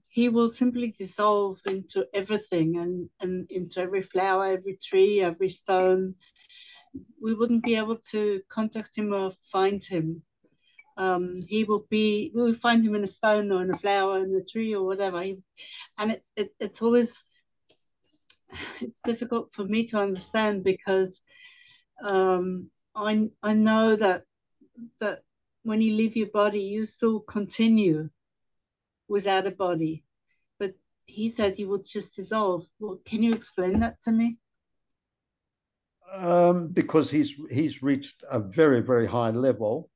he will simply dissolve into everything and into every flower, every tree, every stone. We wouldn't be able to contact him or find him. We will find him in a stone or in a flower, in a tree or whatever. It's always, it's difficult for me to understand because I know that when you leave your body, you still continue without a body. But he said he would just dissolve. Well, can you explain that to me? Because he's reached a very, very high level.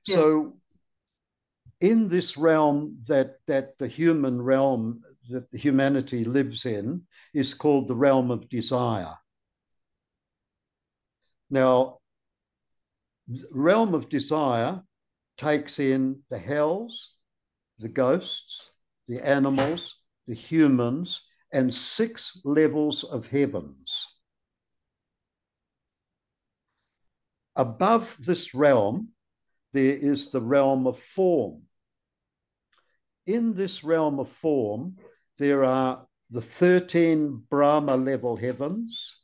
Yes. So in this realm that the human realm that the humanity lives in is called the realm of desire. Now, the realm of desire takes in the hells, the ghosts, the animals, the humans, and 6 levels of heavens. Above this realm, there is the realm of form. In this realm of form, there are the 13 Brahma level heavens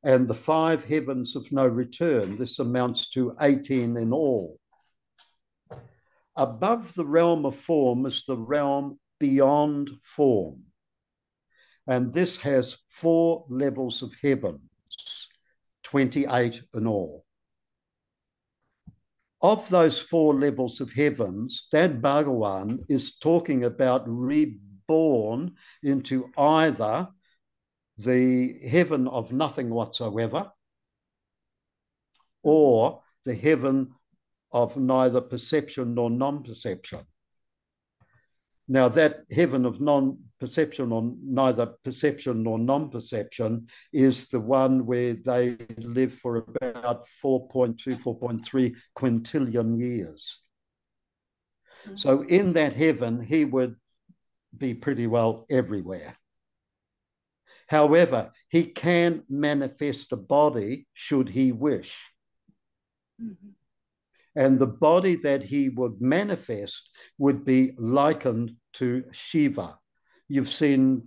and the 5 heavens of no return. This amounts to 18 in all. Above the realm of form is the realm beyond form. And this has 4 levels of heavens, 28 in all. Of those 4 levels of heavens, that Bhagavan is talking about reborn into either the heaven of nothing whatsoever or the heaven of neither perception nor non-perception. Now, that heaven of non-perception or neither perception nor non-perception is the one where they live for about 4.2, 4.3 quintillion years. So in that heaven, he would be pretty well everywhere. However, he can manifest a body should he wish. Mm-hmm. And the body that he would manifest would be likened to Shiva. You've seen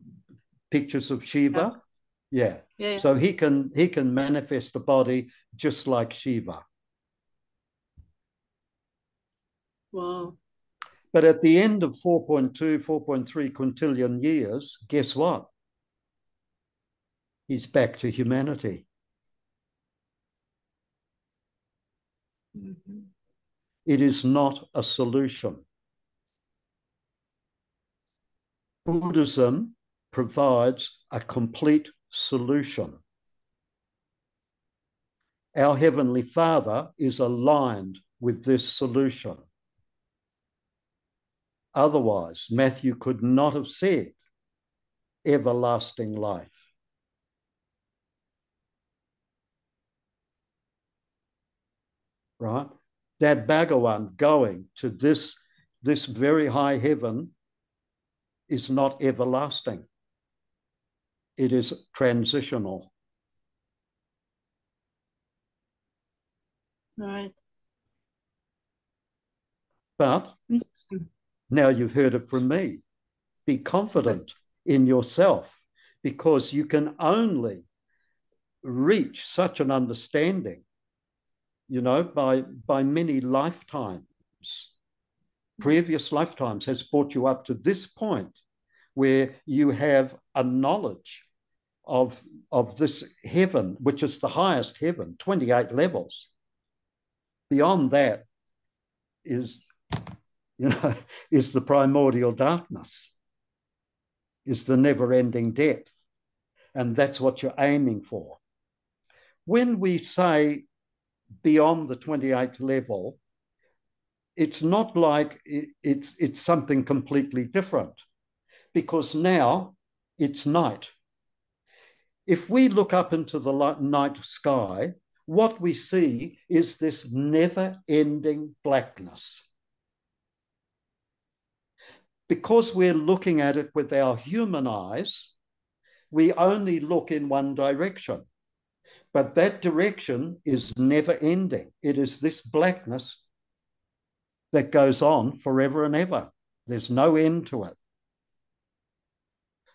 pictures of Shiva? Yeah. So he can manifest a body just like Shiva. Wow. But at the end of 4.2, 4.3 quintillion years, guess what? He's back to humanity. Mm-hmm. It is not a solution. Buddhism provides a complete solution. Our Heavenly Father is aligned with this solution. Otherwise, Matthew could not have said everlasting life. Right? That Bhagavan going to this very high heaven is not everlasting. It is transitional. Right. But now you've heard it from me. Be confident in yourself, because you can only reach such an understanding, by many lifetimes. Previous lifetimes has brought you up to this point where you have a knowledge of this heaven, which is the highest heaven, 28 levels. Beyond that is the primordial darkness, is the never-ending depth. And that's what you're aiming for. When we say beyond the 28th level, it's not like it's something completely different, because now it's night. If we look up into the night sky, what we see is this never-ending blackness. Because we're looking at it with our human eyes, we only look in one direction. But that direction is never ending. It is this blackness that goes on forever and ever. There's no end to it.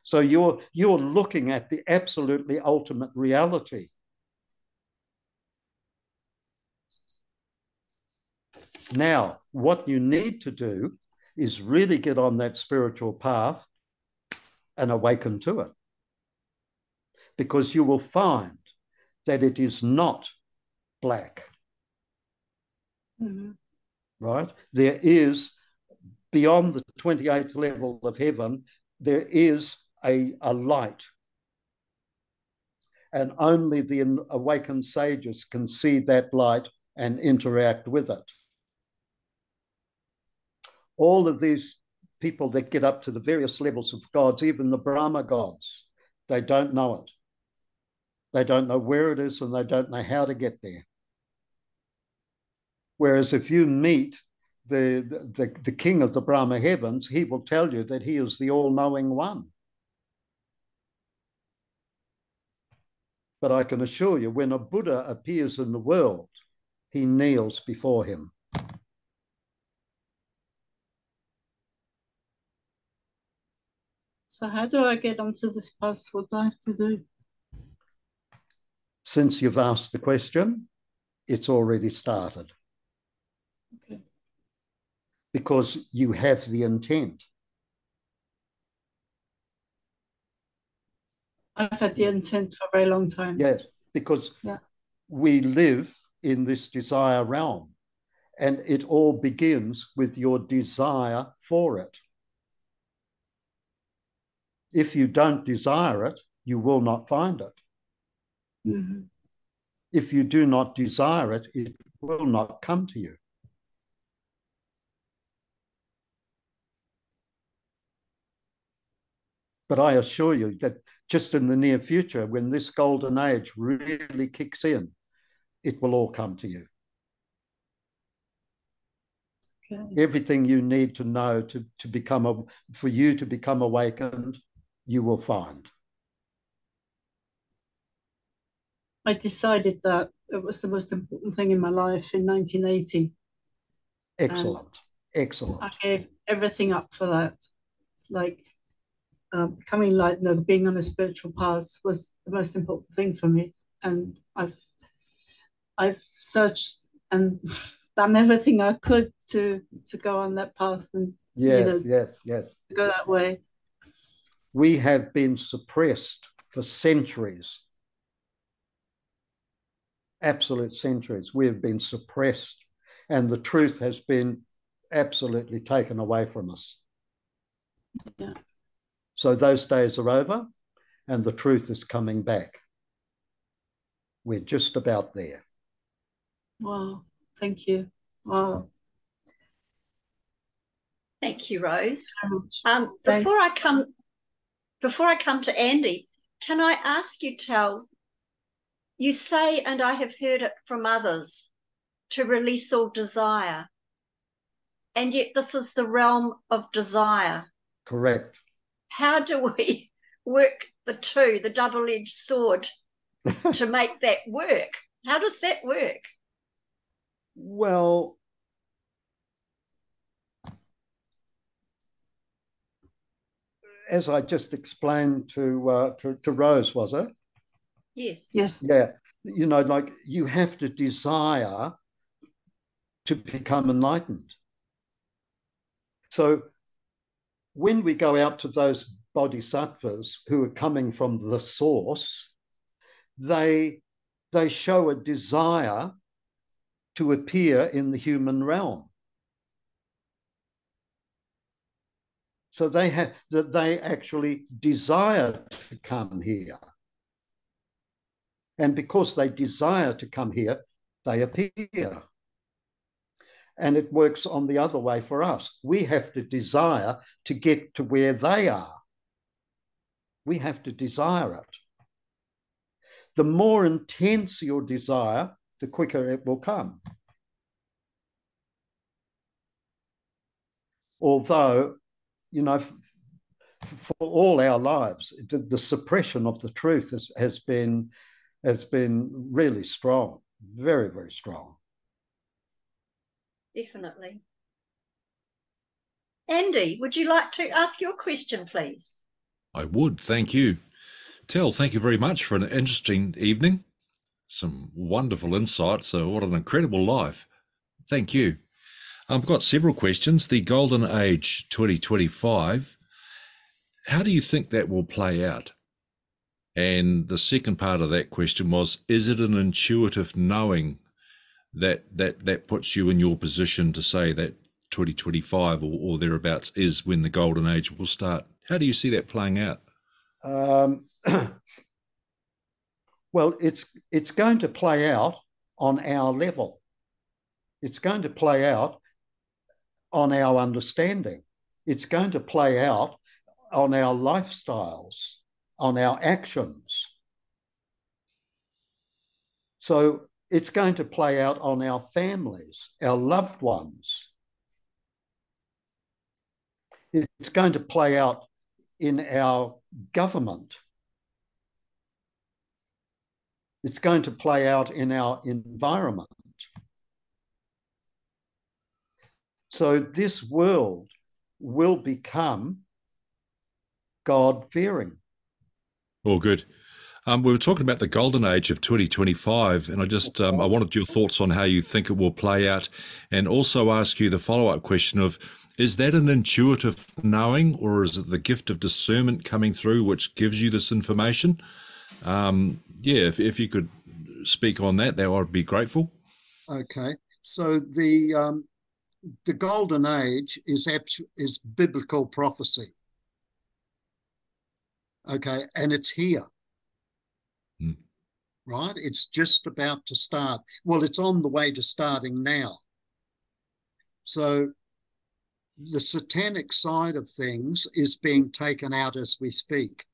So you're looking at the absolutely ultimate reality. Now, what you need to do is really get on that spiritual path and awaken to it. Because you will find that it is not black. Mm-hmm. Right? There is, beyond the 28th level of heaven, there is a light. And only the awakened sages can see that light and interact with it. All of these people that get up to the various levels of gods, even the Brahma gods, they don't know it. They don't know where it is and they don't know how to get there. Whereas if you meet the king of the Brahma heavens, he will tell you that he is the all-knowing one. But I can assure you, when a Buddha appears in the world, he kneels before him. So how do I get onto this path? What do I have to do? Since you've asked the question, it's already started. Okay. Because you have the intent. I've had the intent for a very long time. Yes, because we live in this desire realm, and it all begins with your desire for it. If you don't desire it, you will not find it. Mm-hmm. If you do not desire it, it will not come to you. But I assure you that just in the near future, when this golden age really kicks in, it will all come to you. Okay. Everything you need to know for you to become awakened, you will find. I decided that it was the most important thing in my life in 1980. Excellent. Excellent. I gave everything up for that. Like becoming enlightened, being on a spiritual path was the most important thing for me. And I've searched and done everything I could to go on that path and yes, to go that way. We have been suppressed for centuries. Absolute centuries. We have been suppressed, and the truth has been absolutely taken away from us. Yeah. So those days are over, and the truth is coming back. We're just about there. Wow. Thank you. Wow. Thank you, Rose. So before I come to Andy, can I ask you, Tal, you say, and I have heard it from others, to release all desire. And yet this is the realm of desire. Correct. How do we work the two, the double-edged sword, to make that work? How does that work? Well, as I just explained to Rose, was it? Yes. Yes. Yeah. You know, like you have to desire to become enlightened. So when we go out to those bodhisattvas who are coming from the source, they show a desire to appear in the human realm. So they actually desire to come here. And because they desire to come here, they appear. And it works on the other way for us. We have to desire to get to where they are. We have to desire it. The more intense your desire, the quicker it will come. Although, you know, for all our lives, the suppression of the truth has been really strong, very, very strong. Definitely. Andy, would you like to ask your question, please? I would, thank you. Tel, thank you very much for an interesting evening. Some wonderful insights. So what an incredible life. Thank you. I've got several questions. The Golden Age 2025, how do you think that will play out? And the second part of that question was, is it an intuitive knowing that puts you in your position to say that 2025 or thereabouts is when the Golden Age will start? How do you see that playing out? Well, it's going to play out on our level. It's going to play out on our understanding. It's going to play out on our lifestyles, on our actions. So it's going to play out on our families, our loved ones. It's going to play out in our government. It's going to play out in our environment. So this world will become God-fearing. All good. We were talking about the Golden Age of 2025, and I wanted your thoughts on how you think it will play out, and also ask you the follow-up question of, is that an intuitive knowing, or is it the gift of discernment coming through which gives you this information? If you could speak on that, I would be grateful. Okay, so the Golden Age is biblical prophecy. Okay, and it's here. Right? It's just about to start. Well, it's on the way to starting now. So the satanic side of things is being taken out as we speak.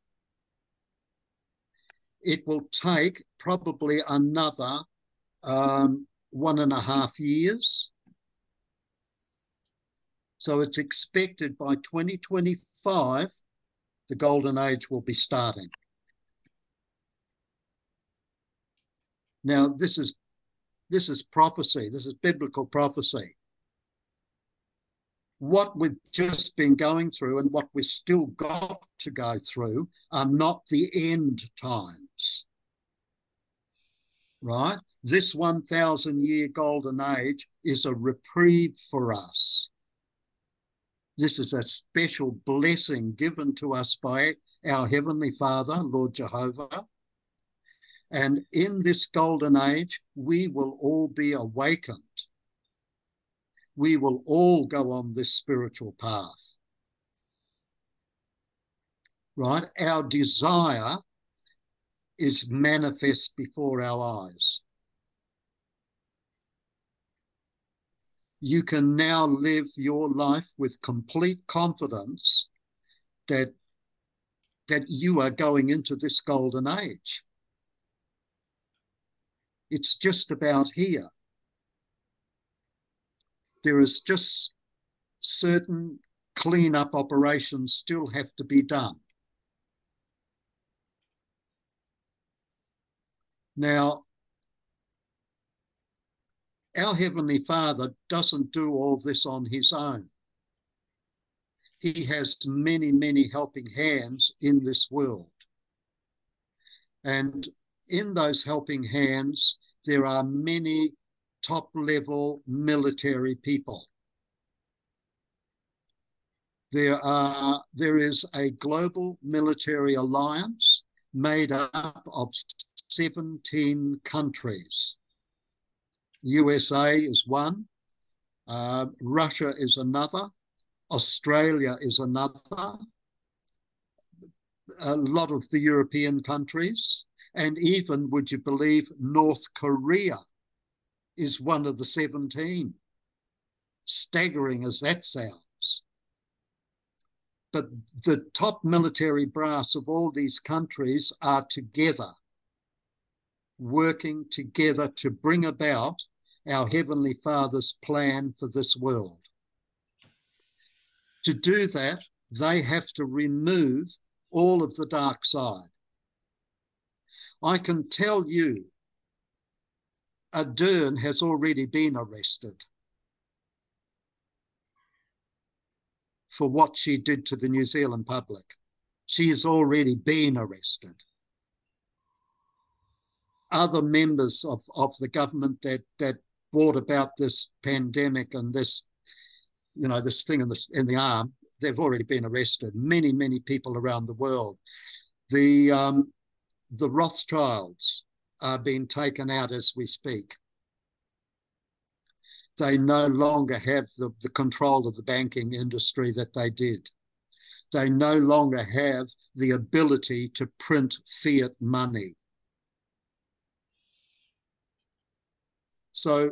It will take probably another 1.5 years. So it's expected by 2025, the Golden Age will be starting. Now, this is prophecy. This is biblical prophecy. What we've just been going through and what we've still got to go through are not the end times, right? This 1,000-year Golden Age is a reprieve for us. This is a special blessing given to us by our Heavenly Father, Lord Jehovah. And in this Golden Age, we will all be awakened. We will all go on this spiritual path. Right? Our desire is manifest before our eyes. You can now live your life with complete confidence that you are going into this Golden Age. It's just about here. There is just certain cleanup operations still have to be done. Now, our Heavenly Father doesn't do all this on his own. He has many, many helping hands in this world. And in those helping hands, there are many top-level military people. There is a global military alliance made up of 17 countries. USA is one, Russia is another, Australia is another, a lot of the European countries, and even, would you believe, North Korea is one of the 17. Staggering as that sounds. But the top military brass of all these countries are together, working together to bring about our Heavenly Father's plan for this world. To do that, they have to remove all of the dark side. I can tell you, Ardern has already been arrested for what she did to the New Zealand public. She has already been arrested. Other members of the government that brought about this pandemic and this, this thing in the arm, they've already been arrested. Many, many people around the world. The Rothschilds are being taken out as we speak. They no longer have the control of the banking industry that they did. They no longer have the ability to print fiat money. So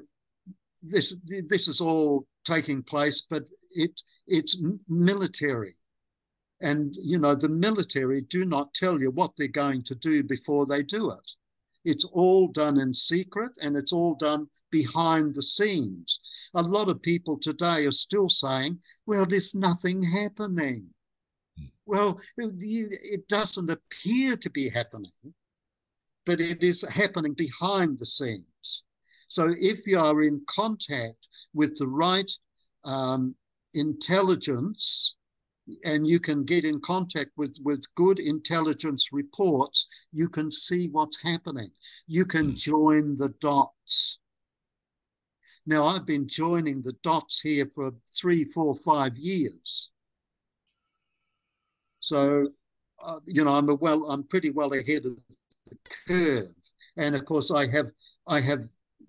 this is all taking place, but it's military. And, the military do not tell you what they're going to do before they do it. It's all done in secret, and it's all done behind the scenes. A lot of people today are still saying, well, there's nothing happening. Well, it doesn't appear to be happening, but it is happening behind the scenes. So if you are in contact with the right intelligence, and you can get in contact with good intelligence reports, you can see what's happening. You can join the dots. Now, I've been joining the dots here for 3, 4, 5 years. So, I'm pretty well ahead of the curve. And of course, I have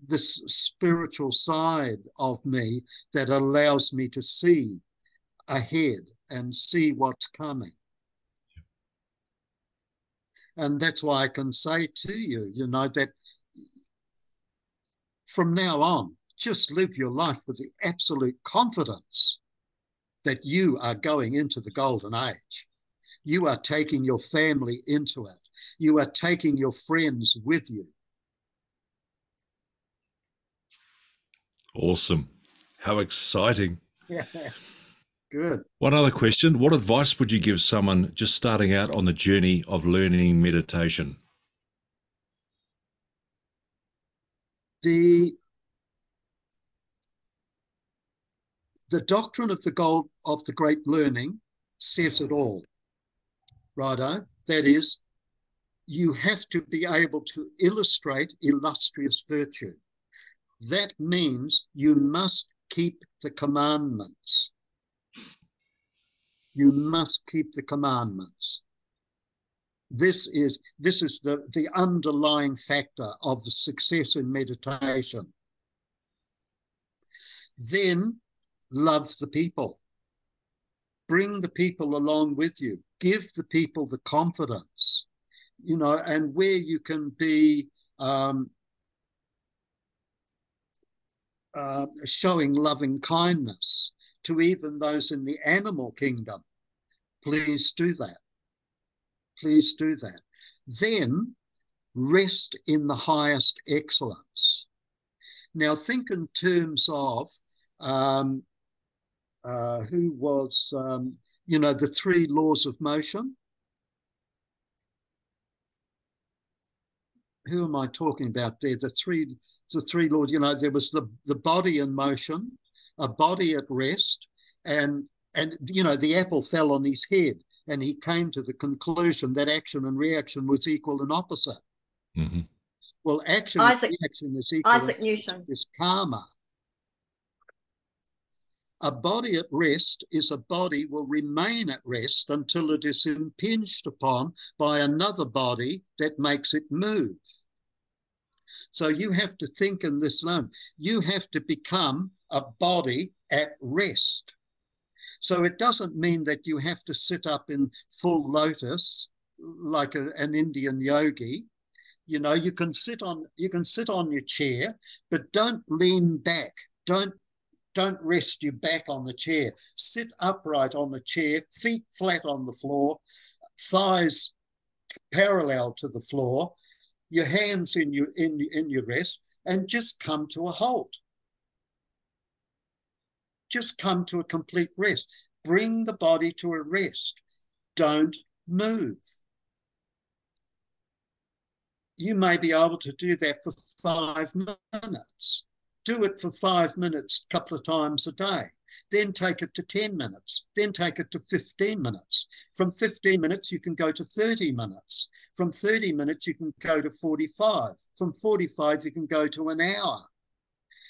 this spiritual side of me that allows me to see ahead and see what's coming. And that's why I can say to you, that from now on, just live your life with the absolute confidence that you are going into the golden age. You are taking your family into it. You are taking your friends with you. Awesome. How exciting. Yeah. Good. One other question. What advice would you give someone just starting out on the journey of learning meditation? The doctrine of the great learning says it all, righto? That is, you have to be able to illustrate illustrious virtue. That means you must keep the commandments. You must keep the commandments. This is the underlying factor of the success in meditation. Then love the people. Bring the people along with you. Give the people the confidence, and where you can be showing loving kindness to even those in the animal kingdom. Please do that. Please do that. Then rest in the highest excellence. Now think in terms of who was, the 3 laws of motion. Who am I talking about there? The three laws, there was the body in motion, a body at rest, and the apple fell on his head, and he came to the conclusion that action and reaction was equal and opposite. Mm-hmm. Well, action and reaction is equal. Isaac Newton. Is karma. A body at rest is a body will remain at rest until it is impinged upon by another body that makes it move. So you have to think in this line. You have to become a body at rest. So it doesn't mean that you have to sit up in full lotus like an Indian yogi. You can sit on your chair, but don't lean back. Don't rest your back on the chair. Sit upright on the chair, feet flat on the floor, thighs parallel to the floor, your hands in your rest, and just come to a halt. Just come to a complete rest. Bring the body to a rest. Don't move. You may be able to do that for 5 minutes. Do it for 5 minutes a couple of times a day. then take it to 10 minutes, then take it to 15 minutes. From 15 minutes, you can go to 30 minutes. From 30 minutes, you can go to 45. From 45, you can go to an hour.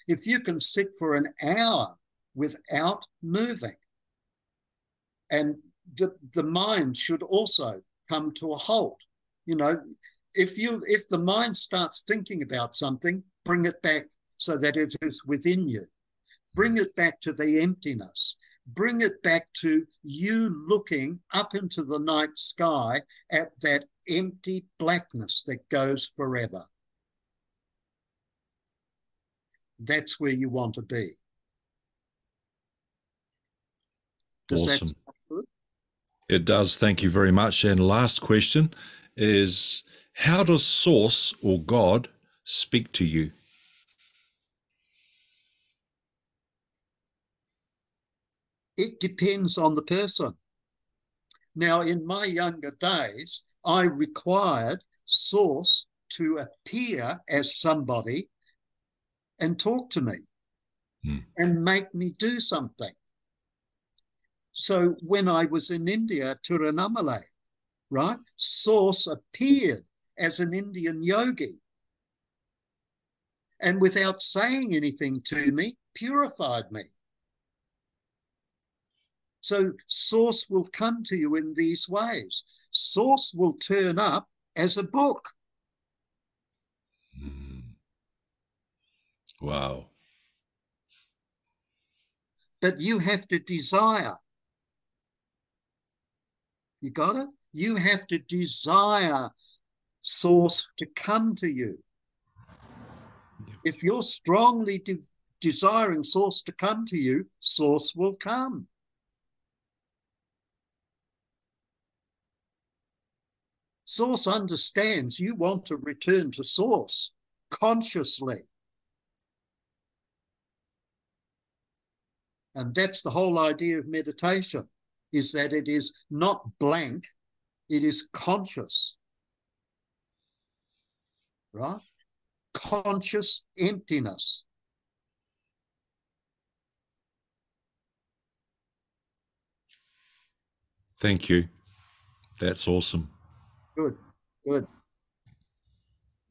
If you can sit for an hour without moving, and the mind should also come to a halt. You know, if the mind starts thinking about something, bring it back so that it is within you. Bring it back to the emptiness. Bring it back to you looking up into the night sky at that empty blackness that goes forever. That's where you want to be. Does awesome. that sound good? It does. Thank you very much. And last question is, how does Source or God speak to you? It depends on the person. Now, in my younger days, I required Source to appear as somebody and talk to me and make me do something. So when I was in India, Tirunamalai, right, Source appeared as an Indian yogi and without saying anything to me, purified me. So Source will come to you in these ways. Source will turn up as a book. Wow. But you have to desire. You got it? You have to desire Source to come to you. If you're strongly desiring Source to come to you, Source will come. Source understands you want to return to Source consciously. And that's the whole idea of meditation, is that it is not blank, it is conscious. Right? Conscious emptiness. Thank you. That's awesome. Good, good.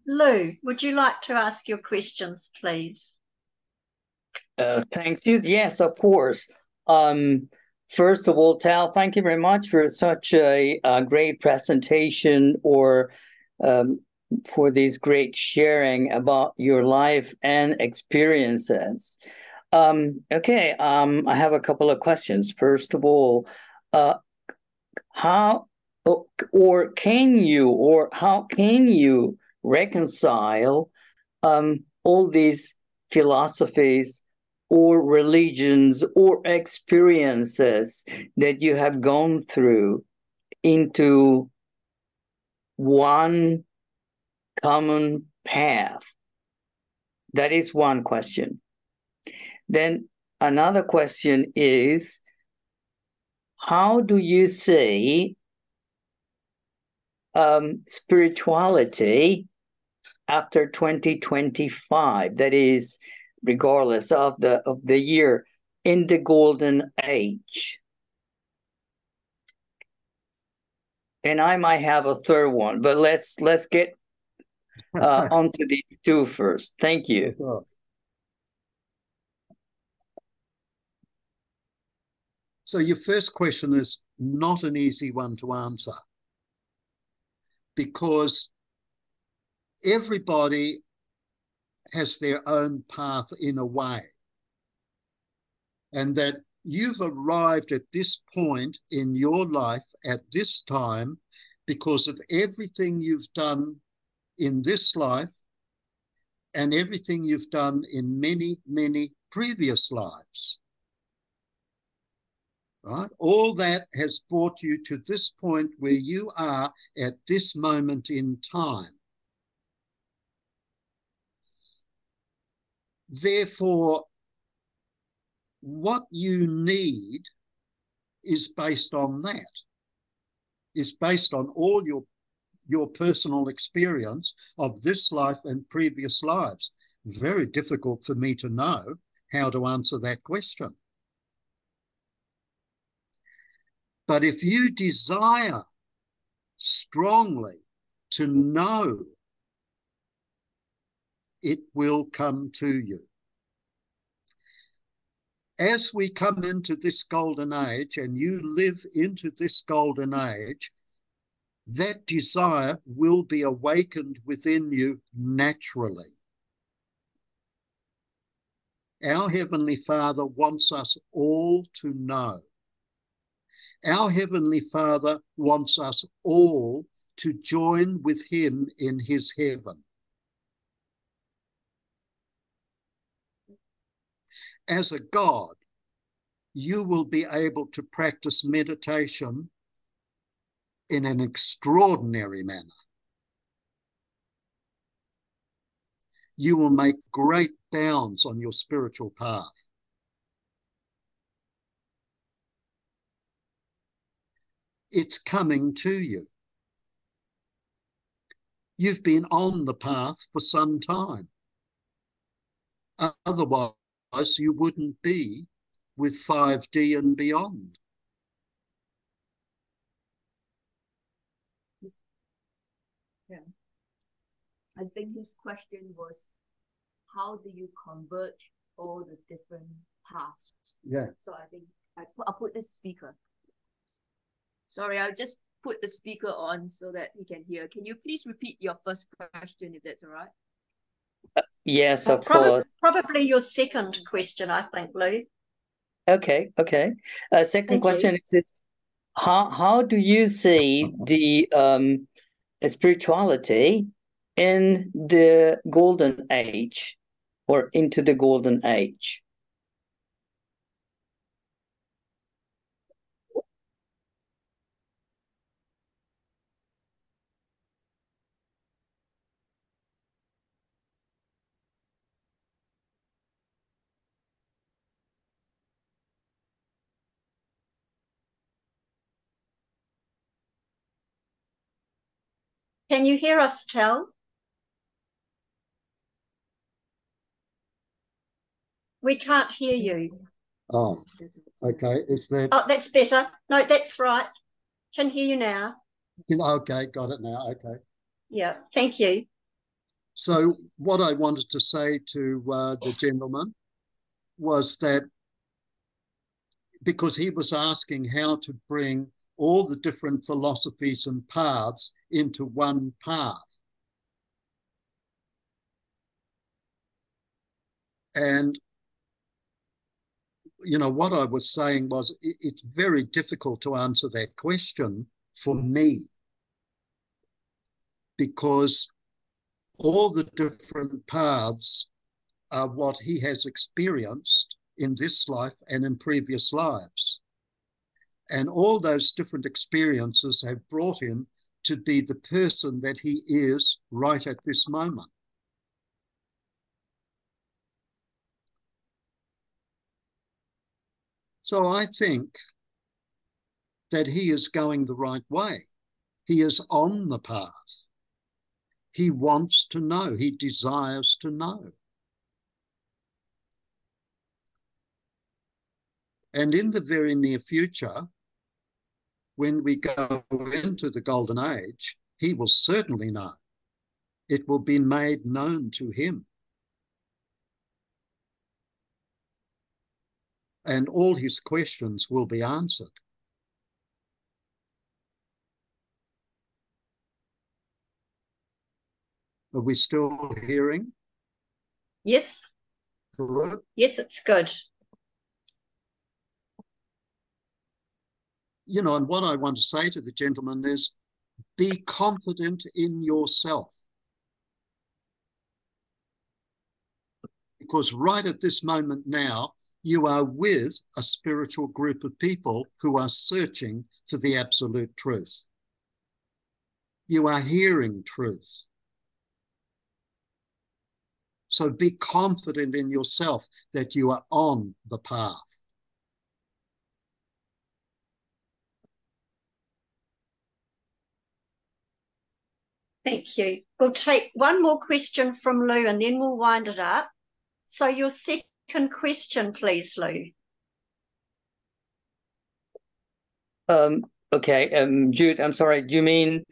Lou, would you like to ask your questions, please? Thank you. Yes, of course. First of all, Tal, thank you very much for such a great presentation or for this great sharing about your life and experiences. Okay, I have a couple of questions. First of all, how can you reconcile all these philosophies or religions or experiences that you have gone through into one common path? That is one question. Then another question is, how do you see spirituality after 2025? That is, regardless of the year, in the golden age. And I might have a third one, but let's get onto these two first. Thank you. So your first question is not an easy one to answer, because everybody has their own path in a way. And that you've arrived at this point in your life at this time because of everything you've done in this life and everything you've done in many, many previous lives. Right? All that has brought you to this point where you are at this moment in time. Therefore, what you need is based on that, is based on all your personal experience of this life and previous lives. Very difficult for me to know how to answer that question. But if you desire strongly to know, it will come to you. As we come into this golden age and you live into this golden age, that desire will be awakened within you naturally. Our Heavenly Father wants us all to know. Our Heavenly Father wants us all to join with him in his heaven. As a God, you will be able to practice meditation in an extraordinary manner. You will make great bounds on your spiritual path. It's coming to you. You've been on the path for some time. Otherwise, you wouldn't be with 5D and beyond. Yeah. I think his question was, how do you converge all the different paths? Yeah. So I think I'll put this speaker. Sorry, I'll just put the speaker on so that he can hear. Can you please repeat your first question, if that's all right? Yes, of course. Probably your second question, I think, Lou. Okay. Second Thank question you. is how do you see the spirituality in the golden age or into the golden age? Can you hear us, Tel? We can't hear you. Oh, okay. Is that... Oh, that's better. No, that's right. Can hear you now. Okay, got it now. Okay. Yeah, thank you. So what I wanted to say to the gentleman was that, because he was asking how to bring all the different philosophies and paths into one path. And, you know, what I was saying was it's very difficult to answer that question for me, because all the different paths are what he has experienced in this life and in previous lives. And all those different experiences have brought him to be the person that he is right at this moment. So I think that he is going the right way. He is on the path. He wants to know. He desires to know. And in the very near future, when we go into the golden age, he will certainly know. It will be made known to him. And all his questions will be answered. Are we still hearing? Yes. Good. Yes, it's good. You know, and what I want to say to the gentleman is, be confident in yourself. Because right at this moment now, you are with a spiritual group of people who are searching for the absolute truth. You are hearing truth. So be confident in yourself that you are on the path. Thank you. We'll take one more question from Lou and then we'll wind it up. So your second question, please, Lou. Okay, Jude, I'm sorry, do you mean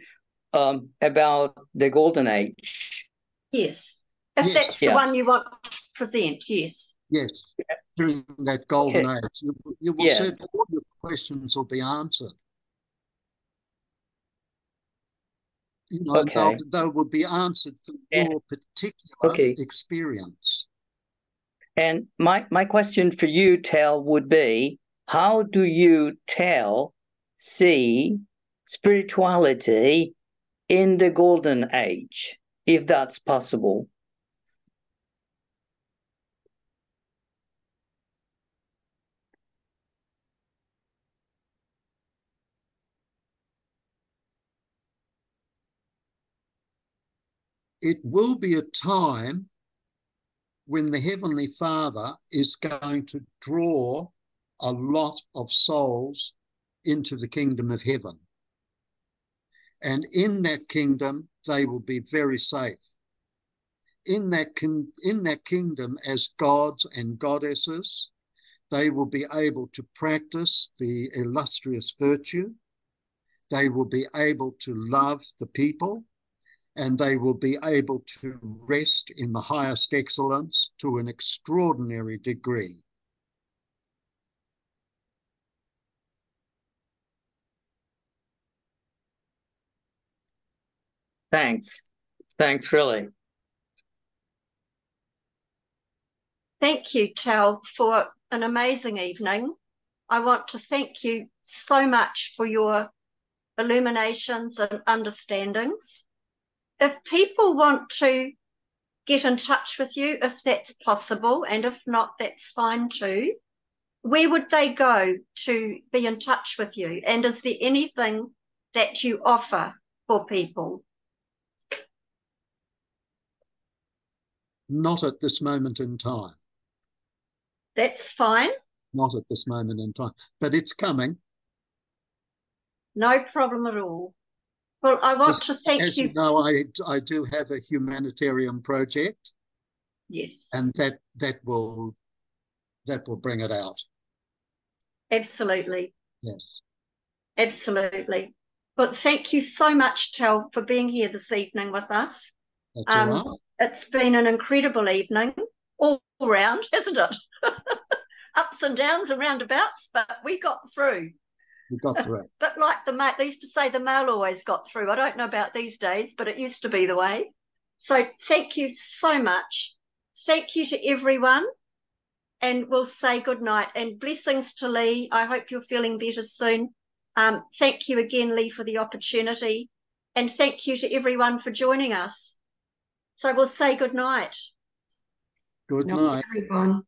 about the Golden Age? Yes. If Yes. that's the one you want to present, yes. Yes, during that golden age. You will see all your questions will be answered. You know, and they will be answered for your particular experience. And my question for you, Tel, would be, how do you, Tel, see spirituality in the Golden Age, if that's possible? It will be a time when the Heavenly Father is going to draw a lot of souls into the kingdom of heaven. And in that kingdom, they will be very safe. In that kingdom, as gods and goddesses, they will be able to practice the illustrious virtue. They will be able to love the people, and they will be able to rest in the highest excellence to an extraordinary degree. Thanks. Thanks, really. Thank you, Tel, for an amazing evening. I want to thank you so much for your illuminations and understandings. If people want to get in touch with you, if that's possible, and if not, that's fine too, where would they go to be in touch with you? And is there anything that you offer for people? Not at this moment in time. That's fine. Not at this moment in time, but it's coming. No problem at all. Well, I want to thank you. As you know, I do have a humanitarian project. Yes. And that will bring it out. Absolutely. Yes. Absolutely. But thank you so much, Tel, for being here this evening with us. That's all right. It's been an incredible evening all round, hasn't it? Ups and downs and roundabouts, but we got through. We got through. But like they used to say, the mail always got through. I don't know about these days, but it used to be the way. So thank you so much. Thank you to everyone. And we'll say good night. And blessings to Lee. I hope you're feeling better soon. Thank you again, Lee, for the opportunity. And thank you to everyone for joining us. So we'll say good night. Good night, everyone.